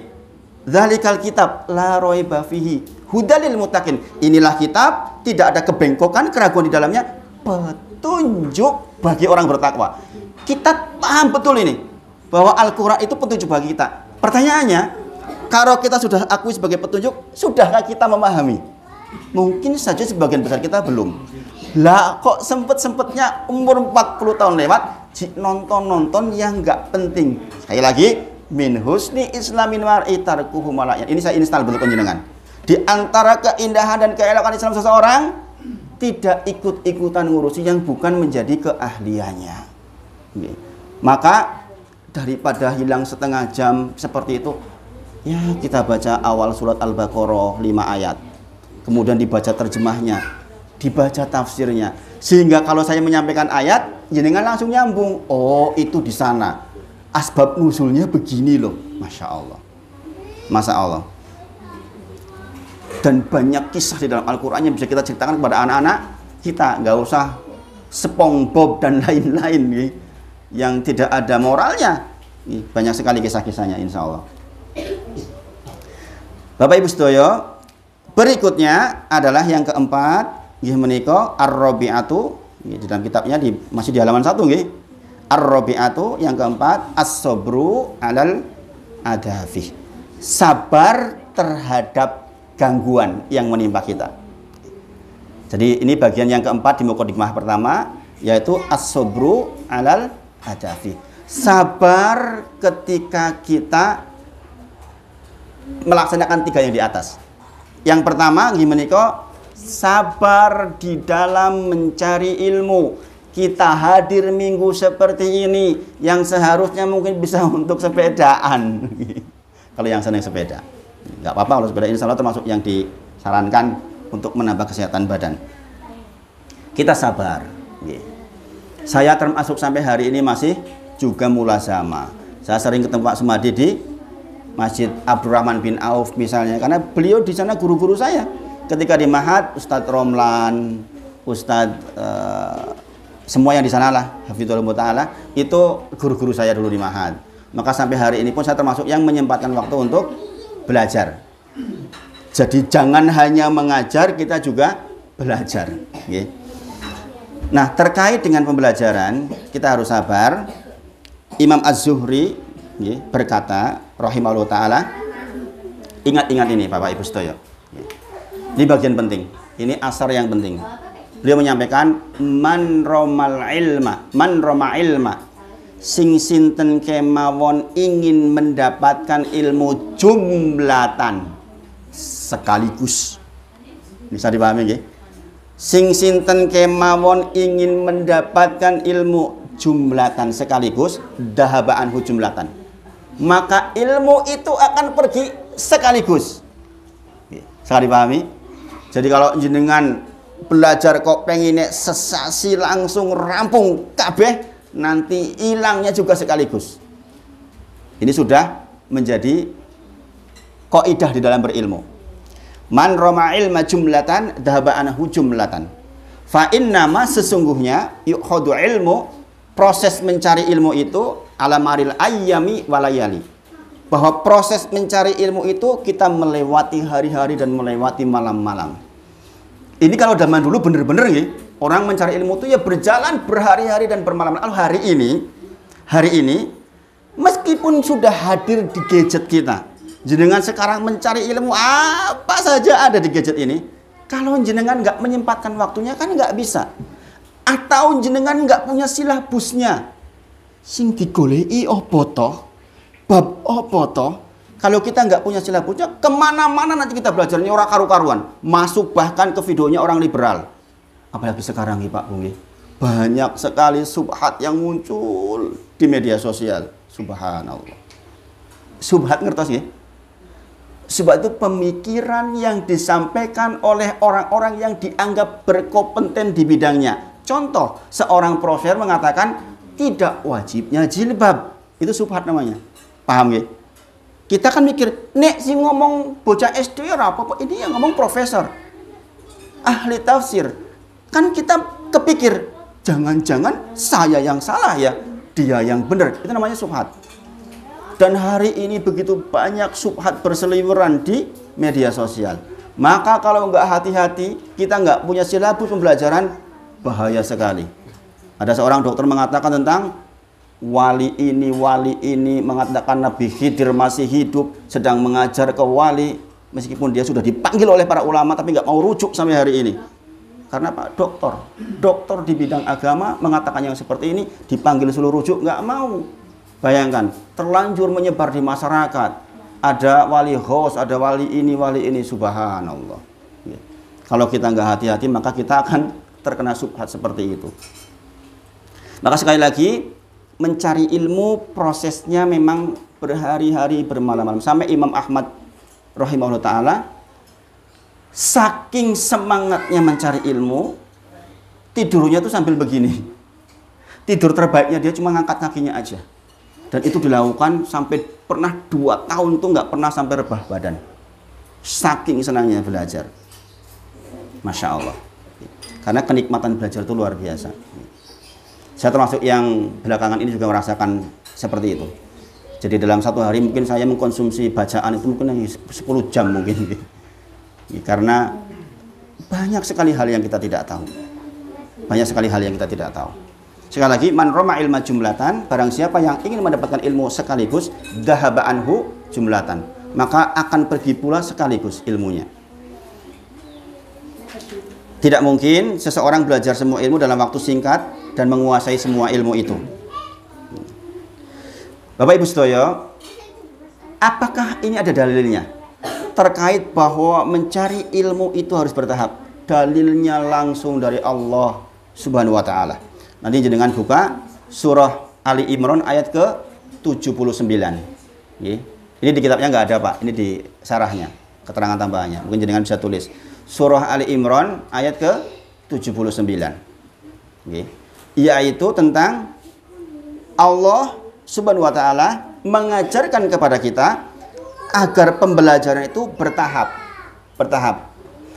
Dzalikal kitab la raiba fihi hudalil muttaqin. Inilah kitab, tidak ada kebengkokan, keraguan di dalamnya, petunjuk bagi orang bertakwa. Kita paham betul ini bahwa Al-Qur'an itu petunjuk bagi kita. Pertanyaannya, kalau kita sudah akui sebagai petunjuk, sudahkah kita memahami? Mungkin saja sebagian besar kita belum. Lah kok sempet-sempetnya umur 40 tahun lewat nonton-nonton yang nggak penting. Sekali lagi, min husni islamin mar'i tarkuhu malayan. Ini saya install bentuk penjenengan. Di antara keindahan dan keelokan Islam seseorang, tidak ikut-ikutan ngurusi yang bukan menjadi keahliannya. Maka daripada hilang setengah jam seperti itu, ya kita baca awal surat Al-Baqarah 5 ayat, kemudian dibaca terjemahnya, dibaca tafsirnya, sehingga kalau saya menyampaikan ayat, jenengan langsung nyambung. Oh, itu di sana asbab nusulnya begini loh. Masya Allah, Masya Allah. Dan banyak kisah di dalam Al-Quran yang bisa kita ceritakan kepada anak-anak kita. Nggak usah SpongeBob dan lain-lain ya, yang tidak ada moralnya. Banyak sekali kisah-kisahnya, insya Allah. Bapak Ibu sedaya, berikutnya adalah yang keempat, nggih menika ar-rabi'atu, di dalam kitabnya masih di halaman 1 nggih. Ar-rabi'atu yang keempat, as-sabru 'alal adafi. Sabar terhadap gangguan yang menimpa kita. Jadi ini bagian yang keempat di mukadimah pertama, yaitu as-sabru 'alal adafi. Sabar ketika kita melaksanakan 3 yang di atas. Yang pertama nggih menika sabar di dalam mencari ilmu. Kita hadir minggu seperti ini yang seharusnya mungkin bisa untuk sepedaan. Kalau yang senang sepeda, nggak apa-apa. Kalau sepeda insya Allah termasuk yang disarankan untuk menambah kesehatan badan. Kita sabar. Saya termasuk sampai hari ini masih juga mulazamah. Saya sering ketemu Pak Sumadi di Masjid Abdurrahman bin Auf misalnya, karena beliau di sana guru-guru saya. Ketika di Mahat, Ustadz Romlan, Ustadz semua yang di sana lah, Hafizullah Ta'ala, itu guru-guru saya dulu di Mahat. Maka sampai hari ini pun saya termasuk yang menyempatkan waktu untuk belajar. Jadi jangan hanya mengajar, kita juga belajar. Nah, terkait dengan pembelajaran, kita harus sabar. Imam Az-Zuhri berkata, rahimahullah ta'ala, ingat-ingat ini Bapak Ibu sedaya. Ini bagian penting, ini asar yang penting. Beliau menyampaikan, man roma ilma, sing sinten kemawon ingin mendapatkan ilmu jumlatan sekaligus. Bisa dipahami nggih? Sing sinten kemawon ingin mendapatkan ilmu jumlatan sekaligus, dhahaba anhu jumlatan. Maka ilmu itu akan pergi sekaligus. Bisa dipahami? Jadi kalau jenengan belajar kok pengen sesasi langsung rampung kabeh, nanti hilangnya juga sekaligus. Ini sudah menjadi kaidah di dalam berilmu. Man rama ilma jumlatan dhahaba anhu jumlatan. Fa innama sesungguhnya yukhadu ilmu, proses mencari ilmu itu ala maril ayyami walayali. Bahwa proses mencari ilmu itu kita melewati hari-hari dan melewati malam-malam. Ini kalau zaman dulu bener-bener ya, orang mencari ilmu itu ya berjalan berhari-hari dan bermalam-malam. Hari ini meskipun sudah hadir di gadget kita, jenengan sekarang mencari ilmu apa saja ada di gadget ini. Kalau jenengan nggak menyempatkan waktunya kan nggak bisa. Atau jenengan nggak punya silabusnya, sing digoleki opo toh, bab opo toh. Kalau kita nggak punya silabusnya, kemana-mana nanti kita belajarnya orang karu-karuan. Masuk bahkan ke videonya orang liberal. Apalagi sekarang nih Pak Bungi, banyak sekali subhat yang muncul di media sosial. Subhanallah. Subhat ngertos ya? Subhat itu pemikiran yang disampaikan oleh orang-orang yang dianggap berkompeten di bidangnya. Contoh, seorang profesor mengatakan tidak wajibnya jilbab. Itu subhat namanya. Paham ya? Kita kan mikir, nek si ngomong bocah SD apa-apa, ini yang ngomong profesor, ahli tafsir. Kan kita kepikir, jangan-jangan saya yang salah ya, dia yang benar. Itu namanya subhat. Dan hari ini begitu banyak subhat berseliweran di media sosial. Maka kalau nggak hati-hati, kita nggak punya silabus pembelajaran, bahaya sekali. Ada seorang dokter mengatakan tentang wali ini mengatakan Nabi Khidir masih hidup sedang mengajar ke wali, meskipun dia sudah dipanggil oleh para ulama tapi nggak mau rujuk sampai hari ini. Karena Pak dokter di bidang agama mengatakan yang seperti ini, dipanggil suruh rujuk nggak mau. Bayangkan, terlanjur menyebar di masyarakat. Ada wali host, ada wali ini, subhanallah. Kalau kita nggak hati-hati maka kita akan terkena subhat seperti itu. Maka sekali lagi, mencari ilmu prosesnya memang berhari-hari bermalam-malam. Sampai Imam Ahmad rahimahullah ta'ala saking semangatnya mencari ilmu, tidurnya tuh sambil begini. Tidur terbaiknya dia cuma ngangkat kakinya aja. Dan itu dilakukan sampai pernah 2 tahun tuh nggak pernah sampai rebah badan. Saking senangnya belajar. Masya Allah. Karena kenikmatan belajar itu luar biasa. Saya termasuk yang belakangan ini juga merasakan seperti itu. Jadi dalam satu hari mungkin saya mengkonsumsi bacaan itu mungkin 10 jam mungkin. Karena banyak sekali hal yang kita tidak tahu. Banyak sekali hal yang kita tidak tahu. Sekali lagi, man rama ilma jumlatan, barang siapa yang ingin mendapatkan ilmu sekaligus, dhahaba anhu jumlatan, maka akan pergi pula sekaligus ilmunya. Tidak mungkin seseorang belajar semua ilmu dalam waktu singkat dan menguasai semua ilmu itu. Bapak Ibu sedaya, apakah ini ada dalilnya? Terkait bahwa mencari ilmu itu harus bertahap. Dalilnya langsung dari Allah Subhanahu wa Ta'ala. Nanti jenengan buka surah Ali Imran ayat ke-79. Ini di kitabnya nggak ada Pak, ini di sarahnya, keterangan tambahannya. Mungkin jenengan bisa tulis. Surah Ali Imran ayat ke-79. Yaitu tentang Allah Subhanahu wa Ta'ala mengajarkan kepada kita agar pembelajaran itu bertahap.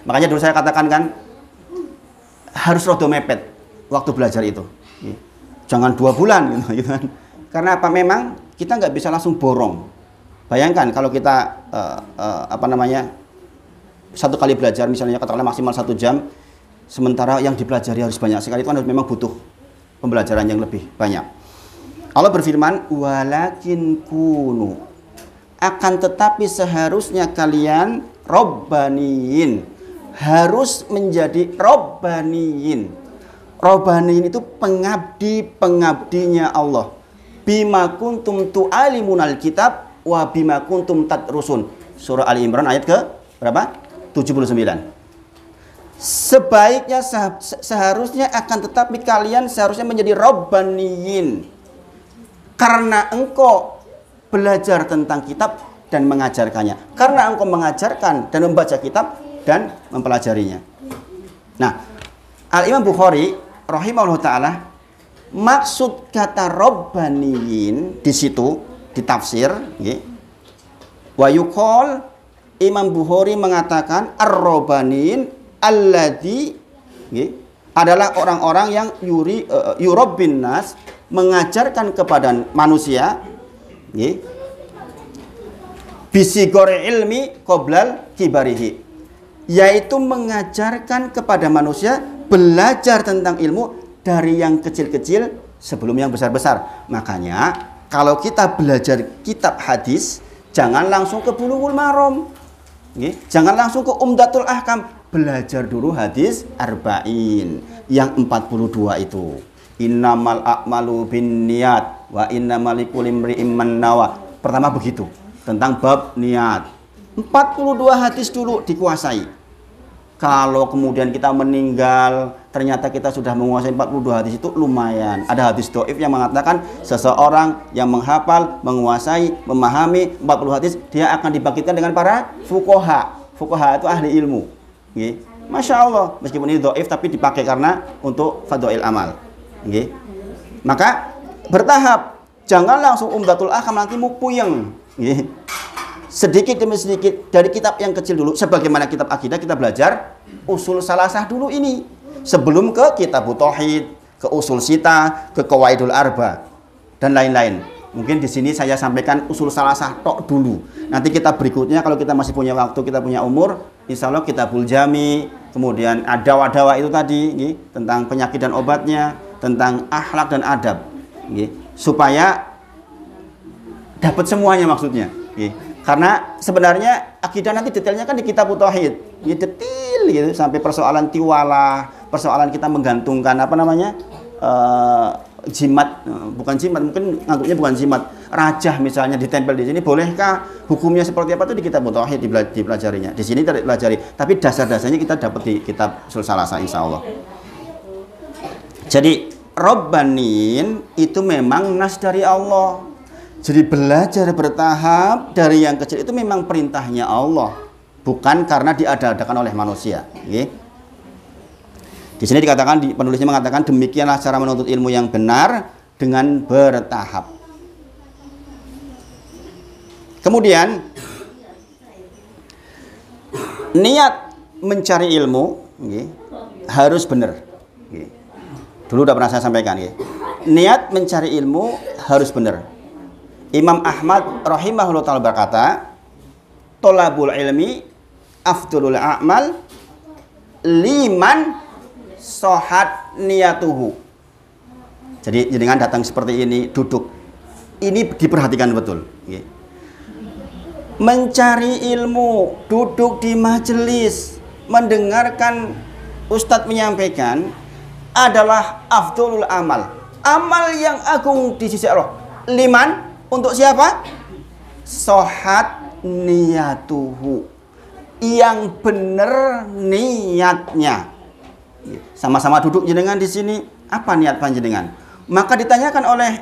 Makanya dulu saya katakan kan, harus rodo mepet waktu belajar itu. Jangan 2 bulan gitu kan. Karena apa, memang kita nggak bisa langsung borong. Bayangkan kalau kita satu kali belajar misalnya katakanlah maksimal 1 jam, sementara yang dipelajari harus banyak sekali, itu kan memang butuh pembelajaran yang lebih banyak. Allah berfirman, walakin kunu, akan tetapi seharusnya kalian robbaniyin, harus menjadi robbaniyin. Robbaniyin itu pengabdi-pengabdinya Allah, bima kuntum tu'alimunal kitab wa bima kuntum tadrusun. Surah Ali Imran ayat ke berapa? 79. Sebaiknya seharusnya akan tetapi kalian seharusnya menjadi rabbaniyin karena engkau belajar tentang kitab dan mengajarkannya. Karena engkau mengajarkan dan membaca kitab dan mempelajarinya. Nah, Al-Imam Bukhari rahimahullah ta'ala, maksud kata rabbaniyin di situ di tafsir, wa yuqal, Imam Bukhari mengatakan ar-rabbaniyin alladzi adalah orang-orang yang yurabbin nas, mengajarkan kepada manusia bisigori ilmi qoblal kibarihi, yaitu mengajarkan kepada manusia belajar tentang ilmu dari yang kecil-kecil sebelum yang besar-besar. Makanya kalau kita belajar kitab hadis, jangan langsung ke Bulughul Maram, jangan langsung ke Umdatul Ahkam. Belajar dulu hadis arba'in yang 42 itu. Innamal a'malu binniyat wa innamal likulli imri'in man nawa. Pertama begitu, tentang bab niat. 42 hadis dulu dikuasai. Kalau kemudian kita meninggal, ternyata kita sudah menguasai 42 hadis itu lumayan. Ada hadis dhaif yang mengatakan seseorang yang menghafal, menguasai, memahami 40 hadis, dia akan dibangkitkan dengan para fuqaha. Fuqaha itu ahli ilmu. Masya Allah, meskipun ini dhaif tapi dipakai karena untuk fadhail amal. Maka bertahap, jangan langsung Umdatul Ahkam nanti mau puyeng. Sedikit demi sedikit dari kitab yang kecil dulu. Sebagaimana kitab akidah kita belajar usul salasah dulu ini sebelum ke kitab tauhid, ke usul sita, ke qawaidul arba dan lain-lain. Mungkin di sini saya sampaikan usul salasah tok dulu. Nanti kita berikutnya kalau kita masih punya waktu, kita punya umur, insya Allah kitabul jami, kemudian dawa-dawa itu tadi, tentang penyakit dan obatnya, tentang akhlak dan adab, supaya dapat semuanya maksudnya. Karena sebenarnya akidah nanti detailnya kan di kitab tauhid, detail gitu, sampai persoalan tiwalah, persoalan kita menggantungkan apa namanya, jimat, bukan jimat, mungkin nganggapnya bukan jimat, rajah misalnya ditempel di sini, bolehkah, hukumnya seperti apa itu di kitab tauhid dipelajarinya. Di sini tidak dipelajari, tapi dasar-dasarnya kita dapat di kitab usul salasah insya Allah. Jadi Rabbanin itu memang nas dari Allah. Jadi belajar bertahap dari yang kecil itu memang perintahnya Allah, bukan karena diada-adakan oleh manusia. Di sini dikatakan, penulisnya mengatakan demikianlah cara menuntut ilmu yang benar dengan bertahap. Kemudian niat mencari ilmu harus benar. Dulu udah pernah saya sampaikan. Niat mencari ilmu harus benar. Imam Ahmad rahimahullah ta'ala berkata, tolabul ilmi afdalul a'mal liman sohat niyatuhu. Jadi dengan datang seperti ini, duduk, ini diperhatikan betul. Mencari ilmu, duduk di majelis, mendengarkan ustadz menyampaikan adalah afdalul amal, amal yang agung di sisi Allah. Liman, untuk siapa? Sohat niyatuhu, yang benar niatnya. Sama-sama duduk jenengan di sini, apa niat panjenengan? Maka ditanyakan oleh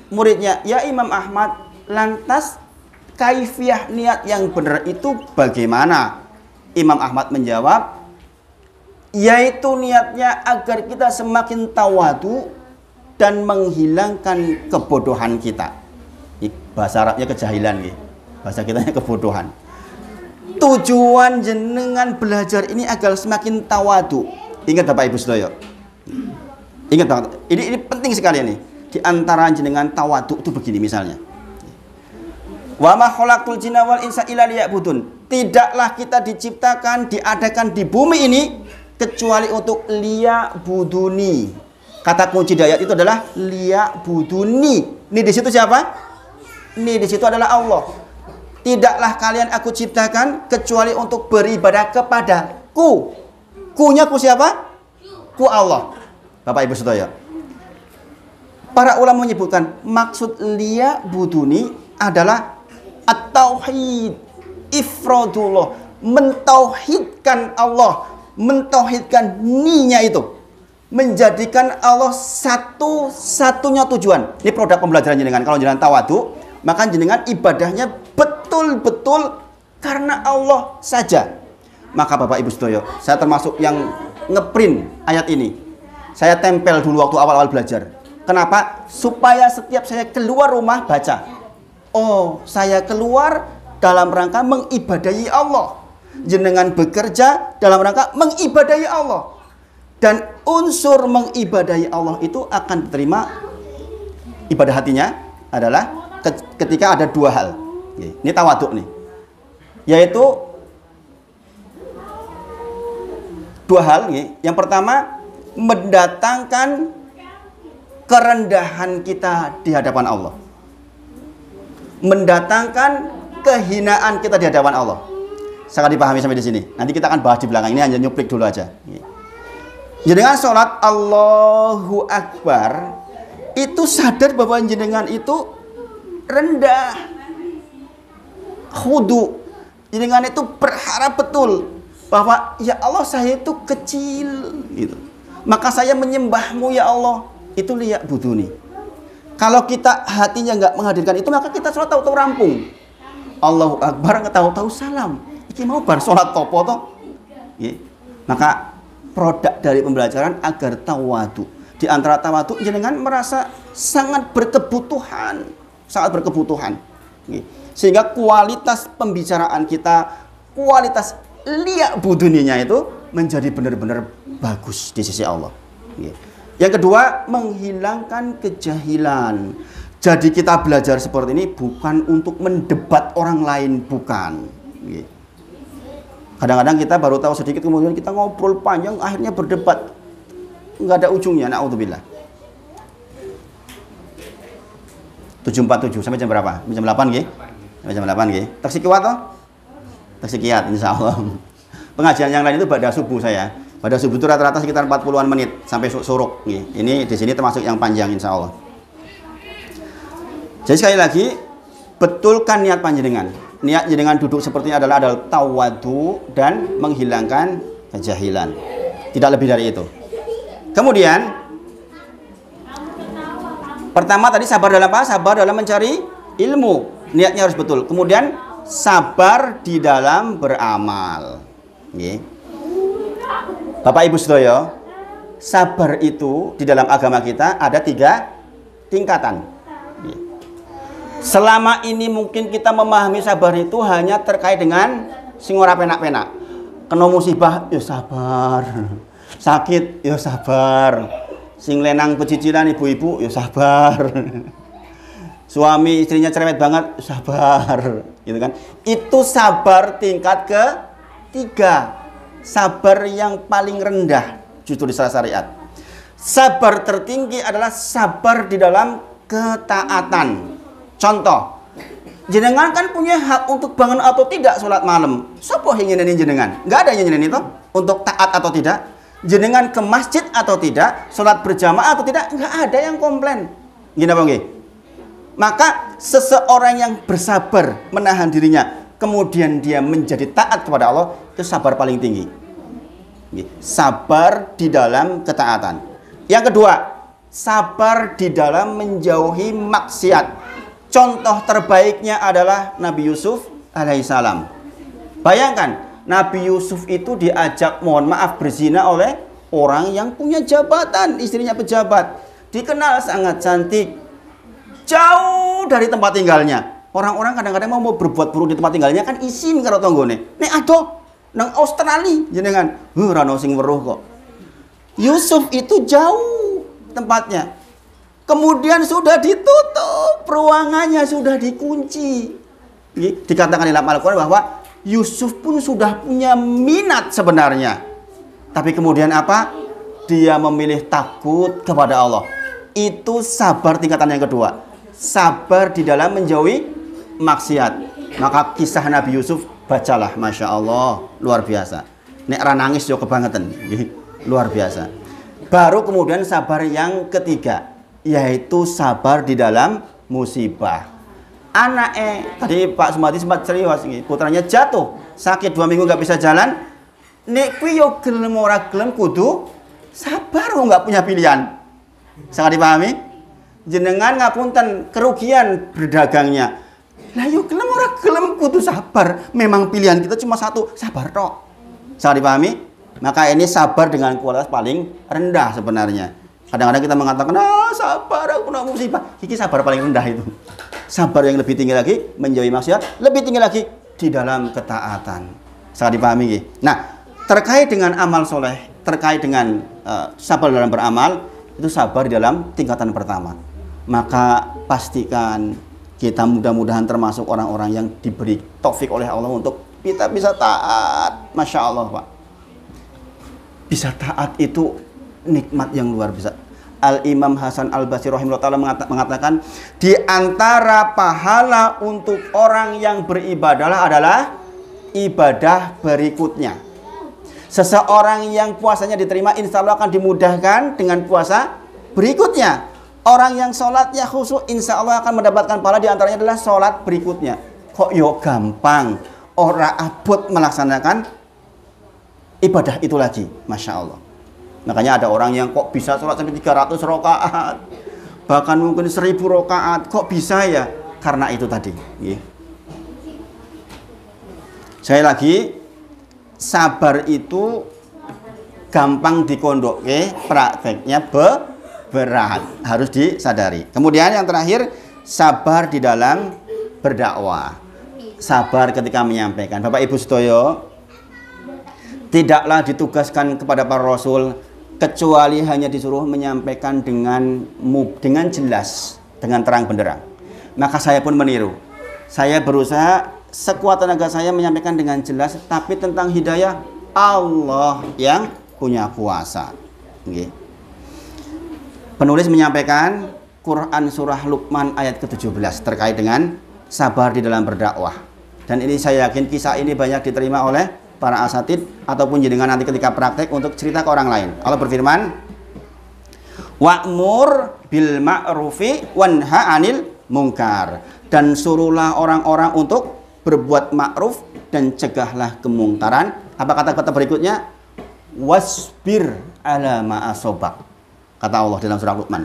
muridnya, ya Imam Ahmad, lantas kaifiah niat yang benar itu bagaimana? Imam Ahmad menjawab, yaitu niatnya agar kita semakin tawadu dan menghilangkan kebodohan kita. Bahasa Arabnya kejahilan, bahasa kitanya kebodohan. Tujuan jenengan belajar ini agar semakin tawadu. Ingat Bapak Ibu Saudara, ingat banget, ini penting sekali nih. Di antara jenengan tawadu itu begini misalnya, wa ma khalaqtul jinna wal insa illa liya'budun. Tidaklah kita diciptakan, diadakan di bumi ini kecuali untuk liya'buduni. Kata kunci di ayat itu adalah liya'buduni. Ini di situ siapa? Ini di situ adalah Allah. Tidaklah kalian aku ciptakan kecuali untuk beribadah kepadaku. Ku-nya ku siapa? Ku Allah. Bapak Ibu Saudara, Para ulama menyebutkan maksud liya'buduni adalah at-tauhid, ifradullah, mentauhidkan Allah, mentauhidkan ninya itu, menjadikan Allah satu-satunya tujuan. Ini produk pembelajaran jenengan. Kalau jenengan tawadu, maka jenengan ibadahnya betul-betul karena Allah saja. Maka Bapak Ibu Sedoyo, saya termasuk yang ngeprint ayat ini. Saya tempel dulu waktu awal-awal belajar. Kenapa? Supaya setiap saya keluar rumah baca. Oh, saya keluar dalam rangka mengibadahi Allah. Jenengan bekerja dalam rangka mengibadahi Allah. Dan unsur mengibadahi Allah itu akan diterima ibadah hatinya adalah ketika ada dua hal. Ini tawaduk nih. Yaitu dua hal. Yang pertama, mendatangkan kerendahan kita di hadapan Allah, mendatangkan kehinaan kita di hadapan Allah. Sangat dipahami sampai di sini. Nanti kita akan bahas di belakang. Ini hanya nyuplik dulu aja. Jenengan sholat Allahu Akbar itu sadar bahwa jenengan itu rendah, khudu. Jenengan itu berharap betul bahwa ya Allah, saya itu kecil gitu. Maka saya menyembahmu ya Allah. Itu liya'buduni. Kalau kita hatinya nggak menghadirkan itu, maka kita sholat tahu-tahu rampung. Allahu Akbar nggak tahu-tahu salam. Iki mau bar sholat topo toh. Maka produk dari pembelajaran agar tawadu. Di antara tawadu jenengan merasa sangat berkebutuhan, sehingga kualitas pembicaraan kita, kualitas liya'buduninya itu menjadi benar-benar bagus di sisi Allah. Yang kedua, menghilangkan kejahilan. Jadi kita belajar seperti ini bukan untuk mendebat orang lain, bukan. Kadang-kadang kita baru tahu sedikit, kemudian kita ngobrol panjang, akhirnya berdebat. Nggak ada ujungnya, na'udzubillah. 7.47, sampai jam berapa? Jam 8, nggih? Sampai jam 8, nggih? Taksi kiat toh? Taksi kiat, insya Allah. Pengajian yang lain itu pada subuh saya. Pada subuh itu rata-rata sekitar 40-an menit sampai suruk. Ini di sini termasuk yang panjang insya Allah. Jadi sekali lagi, betulkan niat panjenengan. Niat jenengan duduk seperti ini adalah tawadu dan menghilangkan kejahilan. Tidak lebih dari itu. Kemudian, pertama tadi sabar dalam apa? Sabar dalam mencari ilmu. Niatnya harus betul. Kemudian sabar di dalam beramal. Bapak Ibu Sedoyo, sabar itu di dalam agama kita ada 3 tingkatan. Selama ini mungkin kita memahami sabar itu hanya terkait dengan sing ora penak-penak. Kena musibah, ya sabar. Sakit, ya sabar. Sing lenang pecicilan ibu-ibu, ya sabar. Suami istrinya cerewet banget, sabar. Gitu kan? Itu sabar tingkat ke-3. Sabar yang paling rendah justru di syariat. Sabar tertinggi adalah sabar di dalam ketaatan. Contoh, jenengan kan punya hak untuk bangun atau tidak sholat malam. Sopo ingin ini jenengan? Nggak ada yang ingin itu untuk taat atau tidak. Jenengan ke masjid atau tidak, sholat berjamaah atau tidak, nggak ada yang komplain. Gini apa nggih? Maka seseorang yang bersabar menahan dirinya, kemudian dia menjadi taat kepada Allah, itu sabar paling tinggi. Sabar di dalam ketaatan. Yang kedua, sabar di dalam menjauhi maksiat. Contoh terbaiknya adalah Nabi Yusuf alaihissalam. Bayangkan, Nabi Yusuf itu diajak, mohon maaf, berzina oleh orang yang punya jabatan, istrinya pejabat, dikenal sangat cantik, jauh dari tempat tinggalnya. Orang-orang kadang-kadang mau berbuat buruk di tempat tinggalnya kan isin karo tanggone. Nek adoh nang Australia jenengan, rano sing weruh kok. Yusuf itu jauh tempatnya. Kemudian sudah ditutup, ruangannya sudah dikunci. Dikatakan dalam Al-Quran bahwa Yusuf pun sudah punya minat sebenarnya. Tapi kemudian apa? Dia memilih takut kepada Allah. Itu sabar tingkatan yang kedua. Sabar di dalam menjauhi maksiat. Maka kisah Nabi Yusuf bacalah, Masya Allah, luar biasa. Nek ra nangis yo kebangetan, luar biasa. Baru kemudian sabar yang ketiga. yaitu sabar di dalam musibah. Tadi Pak Sumati sempat serius, putranya jatuh, sakit 2 minggu nggak bisa jalan. Nek kuwi yo gelem ora gelem kudu sabar, nggak punya pilihan. Sangat dipahami? Jenengan ngapunten kerugian berdagangnya. Lah yo gelem ora gelem kudu sabar. Memang pilihan kita cuma satu, sabar tok. Sangat dipahami? Maka ini sabar dengan kualitas paling rendah sebenarnya. Kadang-kadang kita mengatakan, sabar aku nak musibah. Iki sabar paling rendah itu. Sabar yang lebih tinggi lagi menjauhi maksiat, lebih tinggi lagi di dalam ketaatan. Sangat dipahami. Nah, terkait dengan amal soleh, terkait dengan sabar dalam beramal, itu sabar di dalam tingkatan pertama. Maka pastikan kita mudah-mudahan termasuk orang-orang yang diberi taufik oleh Allah untuk kita bisa taat. Masya Allah, Pak. Bisa taat itu nikmat yang luar biasa. Al-Imam Hasan Al-Basri rahimahullah ta'ala mengatakan, di antara pahala untuk orang yang beribadah adalah ibadah berikutnya. Seseorang yang puasanya diterima, insya Allah akan dimudahkan dengan puasa berikutnya. Orang yang sholatnya khusyuk, insya Allah akan mendapatkan pahala, di antaranya adalah sholat berikutnya. Kok yo gampang, ora abot melaksanakan ibadah itu lagi. Masya Allah. Makanya ada orang yang kok bisa sholat sampai 300 rakaat, bahkan mungkin 1000 rakaat. Kok bisa ya? Karena itu tadi. Saya lagi, sabar itu gampang dikondok, prakteknya berat, harus disadari. Kemudian yang terakhir, sabar di dalam berdakwah, sabar ketika menyampaikan. Bapak Ibu sedoyo, tidaklah ditugaskan kepada para rasul kecuali hanya disuruh menyampaikan dengan jelas, dengan terang benderang. Maka saya pun meniru. Saya berusaha sekuat tenaga saya menyampaikan dengan jelas, tapi tentang hidayah Allah yang punya kuasa. Penulis menyampaikan Quran surah Luqman ayat ke-17 terkait dengan sabar di dalam berdakwah. Dan ini saya yakin kisah ini banyak diterima oleh para asatid ataupun jenengan nanti ketika praktek untuk cerita ke orang lain. Allah berfirman, wa'mur bil ma'rufi wanha 'anil munkar. Dan suruhlah orang-orang untuk berbuat ma'ruf dan cegahlah kemungkaran. Apa kata-kata berikutnya? Wasbir ala ma'asobak. Kata Allah dalam surah Luqman,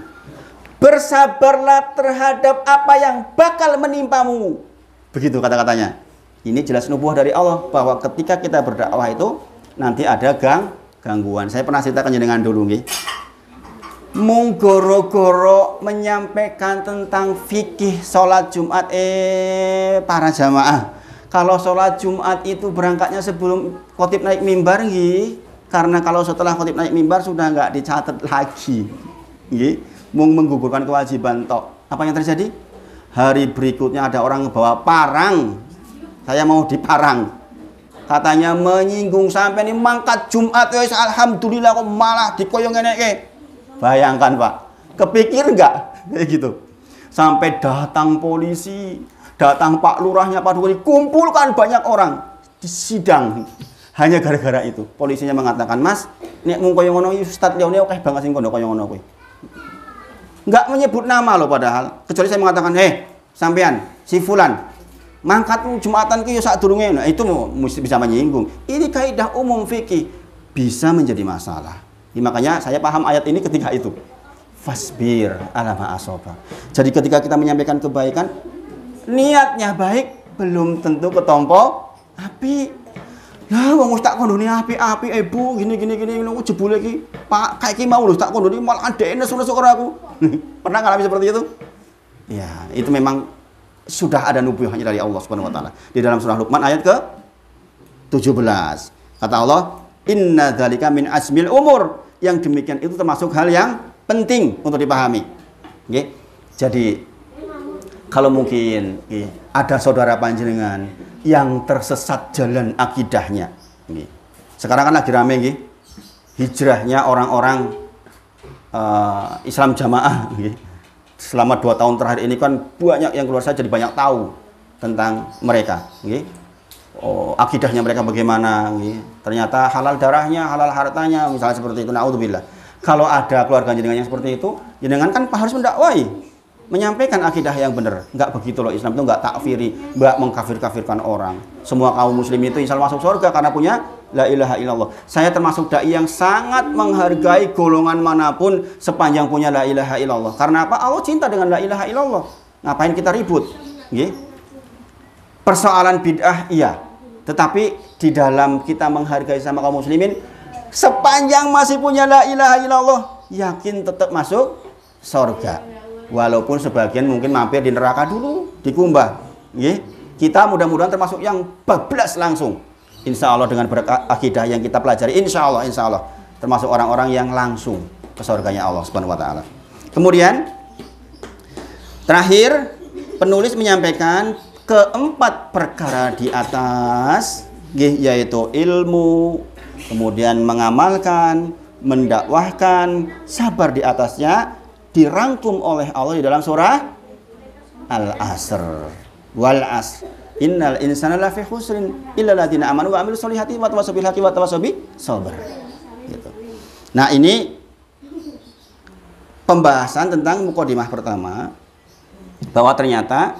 bersabarlah terhadap apa yang bakal menimpamu. Begitu kata-katanya. Ini jelas nubuah dari Allah bahwa ketika kita berdakwah itu nanti ada gangguan. Saya pernah ceritakan dengan dulu mung goro-goro menyampaikan tentang fikih sholat Jumat para jamaah. Kalau sholat Jumat itu berangkatnya sebelum khotib naik mimbar karena kalau setelah khotib naik mimbar sudah nggak dicatat lagi. Mung menggugurkan kewajiban tok. Apa yang terjadi? Hari berikutnya ada orang bawa parang. Saya mau diparang. Katanya menyinggung sampai ini mangkat Jumat alhamdulillah kok malah dikoyong ngene. Bayangkan Pak, kepikir enggak kayak gitu. Sampai datang polisi, datang Pak Lurahnya, Pak Dukun, kumpulkan banyak orang di sidang. Hanya gara-gara itu. Polisinya mengatakan, "Mas, nek mung koyo ngono Ustaz Leone akeh banget sing kono koyo ngono kuwi." Enggak menyebut nama loh padahal. Kecuali saya mengatakan, sampean, si fulan, mangkat Jumatan ki yo sadurunge. Nah, itu mesti bisa menyinggung. Ini kaidah umum fikih, bisa menjadi masalah. Makanya saya paham ayat ini ketika itu. Fasbir ala ma asoba. Jadi ketika kita menyampaikan kebaikan, niatnya baik, belum tentu ketompo api. Lah wong tak kondoni api-api Bu, gini jebule iki. Pak, kayak iki mau lho tak kondoni malah adene nesu-nesu karo aku. Pernah ngalami seperti itu? Ya, itu memang sudah ada nubuahnya dari Allah Subhanahu wa taala. Di dalam surah Luqman ayat ke-17. Kata Allah, "Inna dzalika min azmil umur." Yang demikian itu termasuk hal yang penting untuk dipahami. Jadi kalau mungkin ada saudara panjenengan yang tersesat jalan akidahnya. Sekarang kan lagi rame hijrahnya orang-orang Islam jamaah. Selama 2 tahun terakhir ini kan banyak yang keluar, saya jadi banyak tahu tentang mereka. Akidahnya mereka bagaimana. Ternyata halal darahnya, halal hartanya, misalnya seperti itu. Na'udzubillah. Kalau ada keluarga jenengan yang seperti itu, jenengan kan harus mendakwai, menyampaikan akidah yang benar. Enggak begitu loh, Islam itu enggak takfiri, enggak mengkafir-kafirkan orang. Semua kaum muslim itu insya Allah masuk surga karena punya la ilaha illallah. Saya termasuk dai yang sangat menghargai golongan manapun sepanjang punya la ilaha illallah. Karena apa? Allah cinta dengan la ilaha illallah. Ngapain kita ribut? Nggih. Persoalan bid'ah iya, tetapi di dalam kita menghargai sama kaum muslimin, sepanjang masih punya la ilaha illallah, yakin tetap masuk surga. Walaupun sebagian mungkin mampir di neraka dulu, dikumbah. Nggih. Kita mudah-mudahan termasuk yang bablas langsung. Insya Allah dengan berkat akidah yang kita pelajari, insya Allah termasuk orang-orang yang langsung ke surganya Allah Subhanahu wa taala. Kemudian terakhir penulis menyampaikan keempat perkara di atas, yaitu ilmu, kemudian mengamalkan, mendakwahkan, sabar di atasnya, dirangkum oleh Allah di dalam surah Al-Asr. Wal asr innal insana lafi khusrin illa alladziina amanu wa amilus solihati wa tawassaw bil haqqi wa tawassaw bis sabr. Gitu. Nah, ini pembahasan tentang mukadimah pertama, bahwa ternyata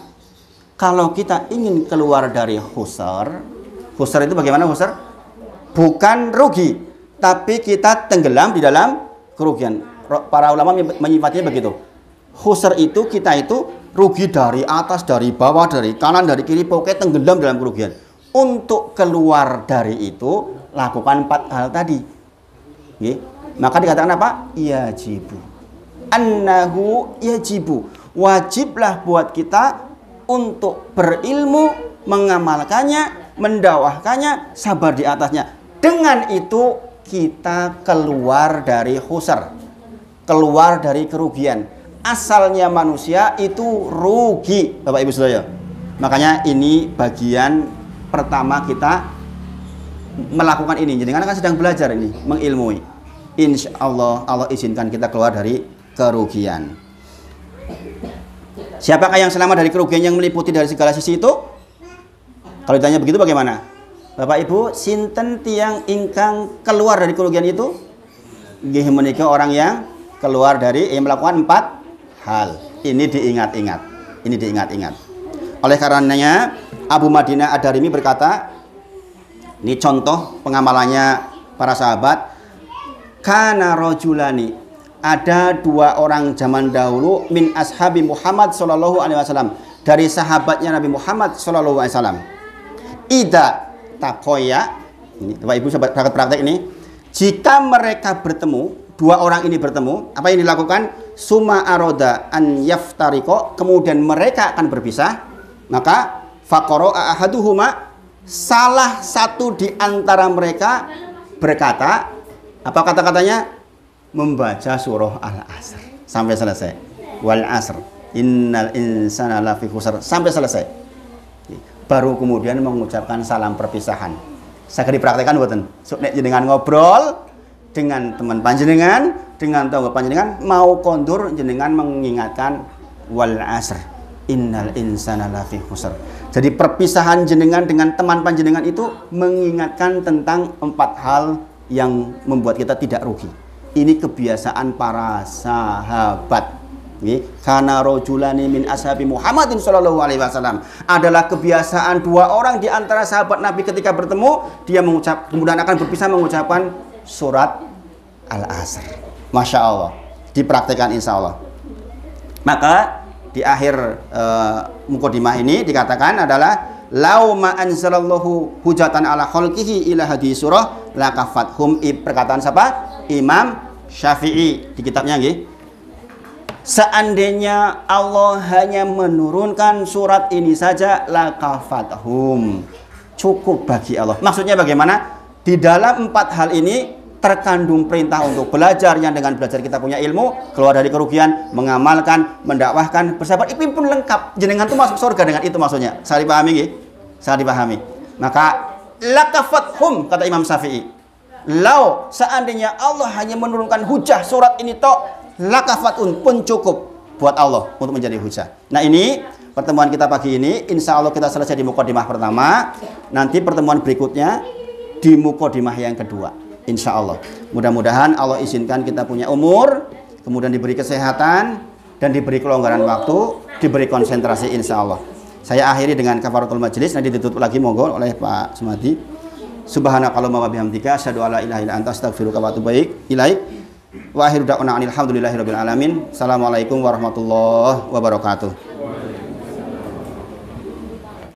kalau kita ingin keluar dari khusar itu bagaimana khusar? Bukan rugi, tapi kita tenggelam di dalam kerugian. Para ulama menyifatinya begitu. Khusar itu kita itu rugi dari atas, dari bawah, dari kanan, dari kiri, pokoknya tenggelam dalam kerugian. Untuk keluar dari itu, lakukan 4 hal tadi. Oke. Maka dikatakan apa? Yajibu. Annahu yajibu. Wajiblah buat kita untuk berilmu, mengamalkannya, mendakwahkannya, sabar di atasnya. Dengan itu kita keluar dari khusar, keluar dari kerugian. Asalnya manusia itu rugi, Bapak Ibu Saudara. Makanya ini bagian pertama kita melakukan ini. Jadi kan sedang belajar ini, mengilmui. Insya Allah, Allah izinkan kita keluar dari kerugian. Siapakah yang selamat dari kerugian yang meliputi dari segala sisi itu? Kalau ditanya begitu bagaimana? Bapak Ibu, sinten tiang ingkang keluar dari kerugian itu? Nggih menika orang yang keluar dari melakukan 4 hal. Ini diingat-ingat. Ini diingat-ingat. Oleh karenanya Abu Madinah Ad-Darimi berkata, ini contoh pengamalannya para sahabat. Kana rajulani, ada 2 orang zaman dahulu min ashabi Muhammad sallallahu alaihi wasallam, dari sahabatnya Nabi Muhammad sallallahu alaihi wasallam. Ida takoya, ini Bapak Ibu sahabat praktek ini, jika mereka bertemu, 2 orang ini bertemu, apa yang dilakukan? Suma aroda an yaftariko, kemudian mereka akan berpisah. Maka faqara'a ahaduhuma, salah satu di antara mereka berkata, apa kata-katanya? Membaca surah Al-Asr sampai selesai. Wal asr innal insana lafi khusr sampai selesai. Baru kemudian mengucapkan salam perpisahan. Saya dipraktekkan buatan. Nek jenengan ngobrol dengan teman panjenengan, dengan tangga panjenengan, mau kondur jenengan mengingatkan wal asr innal insana lafi khusr. Jadi perpisahan jenengan dengan teman panjenengan itu mengingatkan tentang 4 hal yang membuat kita tidak rugi. Ini kebiasaan para sahabat. Kana rajulani min ashabi Muhammadin sallallahu alaihi wasallam, adalah kebiasaan 2 orang di antara sahabat Nabi ketika bertemu, dia mengucap, kemudian akan berpisah mengucapkan surat Al-Asr. Masya Allah, dipraktekkan insya Allah. Maka di akhir mukadimah ini dikatakan adalah lauma anzalallahu hujatan ala khalqihi ila hadhihi surah lakafathum. Perkataan siapa? Imam Syafi'i di kitabnya nggih. Seandainya Allah hanya menurunkan surat ini saja, lakafathum, cukup bagi Allah. Maksudnya bagaimana? Di dalam 4 hal ini terkandung perintah untuk belajar, yang dengan belajar kita punya ilmu, keluar dari kerugian, mengamalkan, mendakwahkan, bersabar, itu pun lengkap. Jenengan itu masuk surga dengan itu maksudnya. Saya dipahami nggih? Saya dipahami. Maka lakafathum, kata Imam Syafi'i. Lau seandainya Allah hanya menurunkan hujah surat ini tok, lakafatun, pun cukup buat Allah untuk menjadi hujah. Nah, ini pertemuan kita pagi ini, insya Allah kita selesai di mukadimah pertama. Nanti pertemuan berikutnya di mukadimah yang kedua. insya Allah. Mudah-mudahan Allah izinkan kita punya umur, kemudian diberi kesehatan, dan diberi kelonggaran waktu, diberi konsentrasi insya Allah. Saya akhiri dengan kafaratul majelis, nanti ditutup lagi monggo oleh Pak Sumadi. Subhanakallahumma wa bihamdika asyhadu alla ilaha illa anta astaghfiruka wa atubu ilaik. Wa akhiru da'wana alhamdulillahirabbil alamin. Assalamualaikum warahmatullahi wabarakatuh.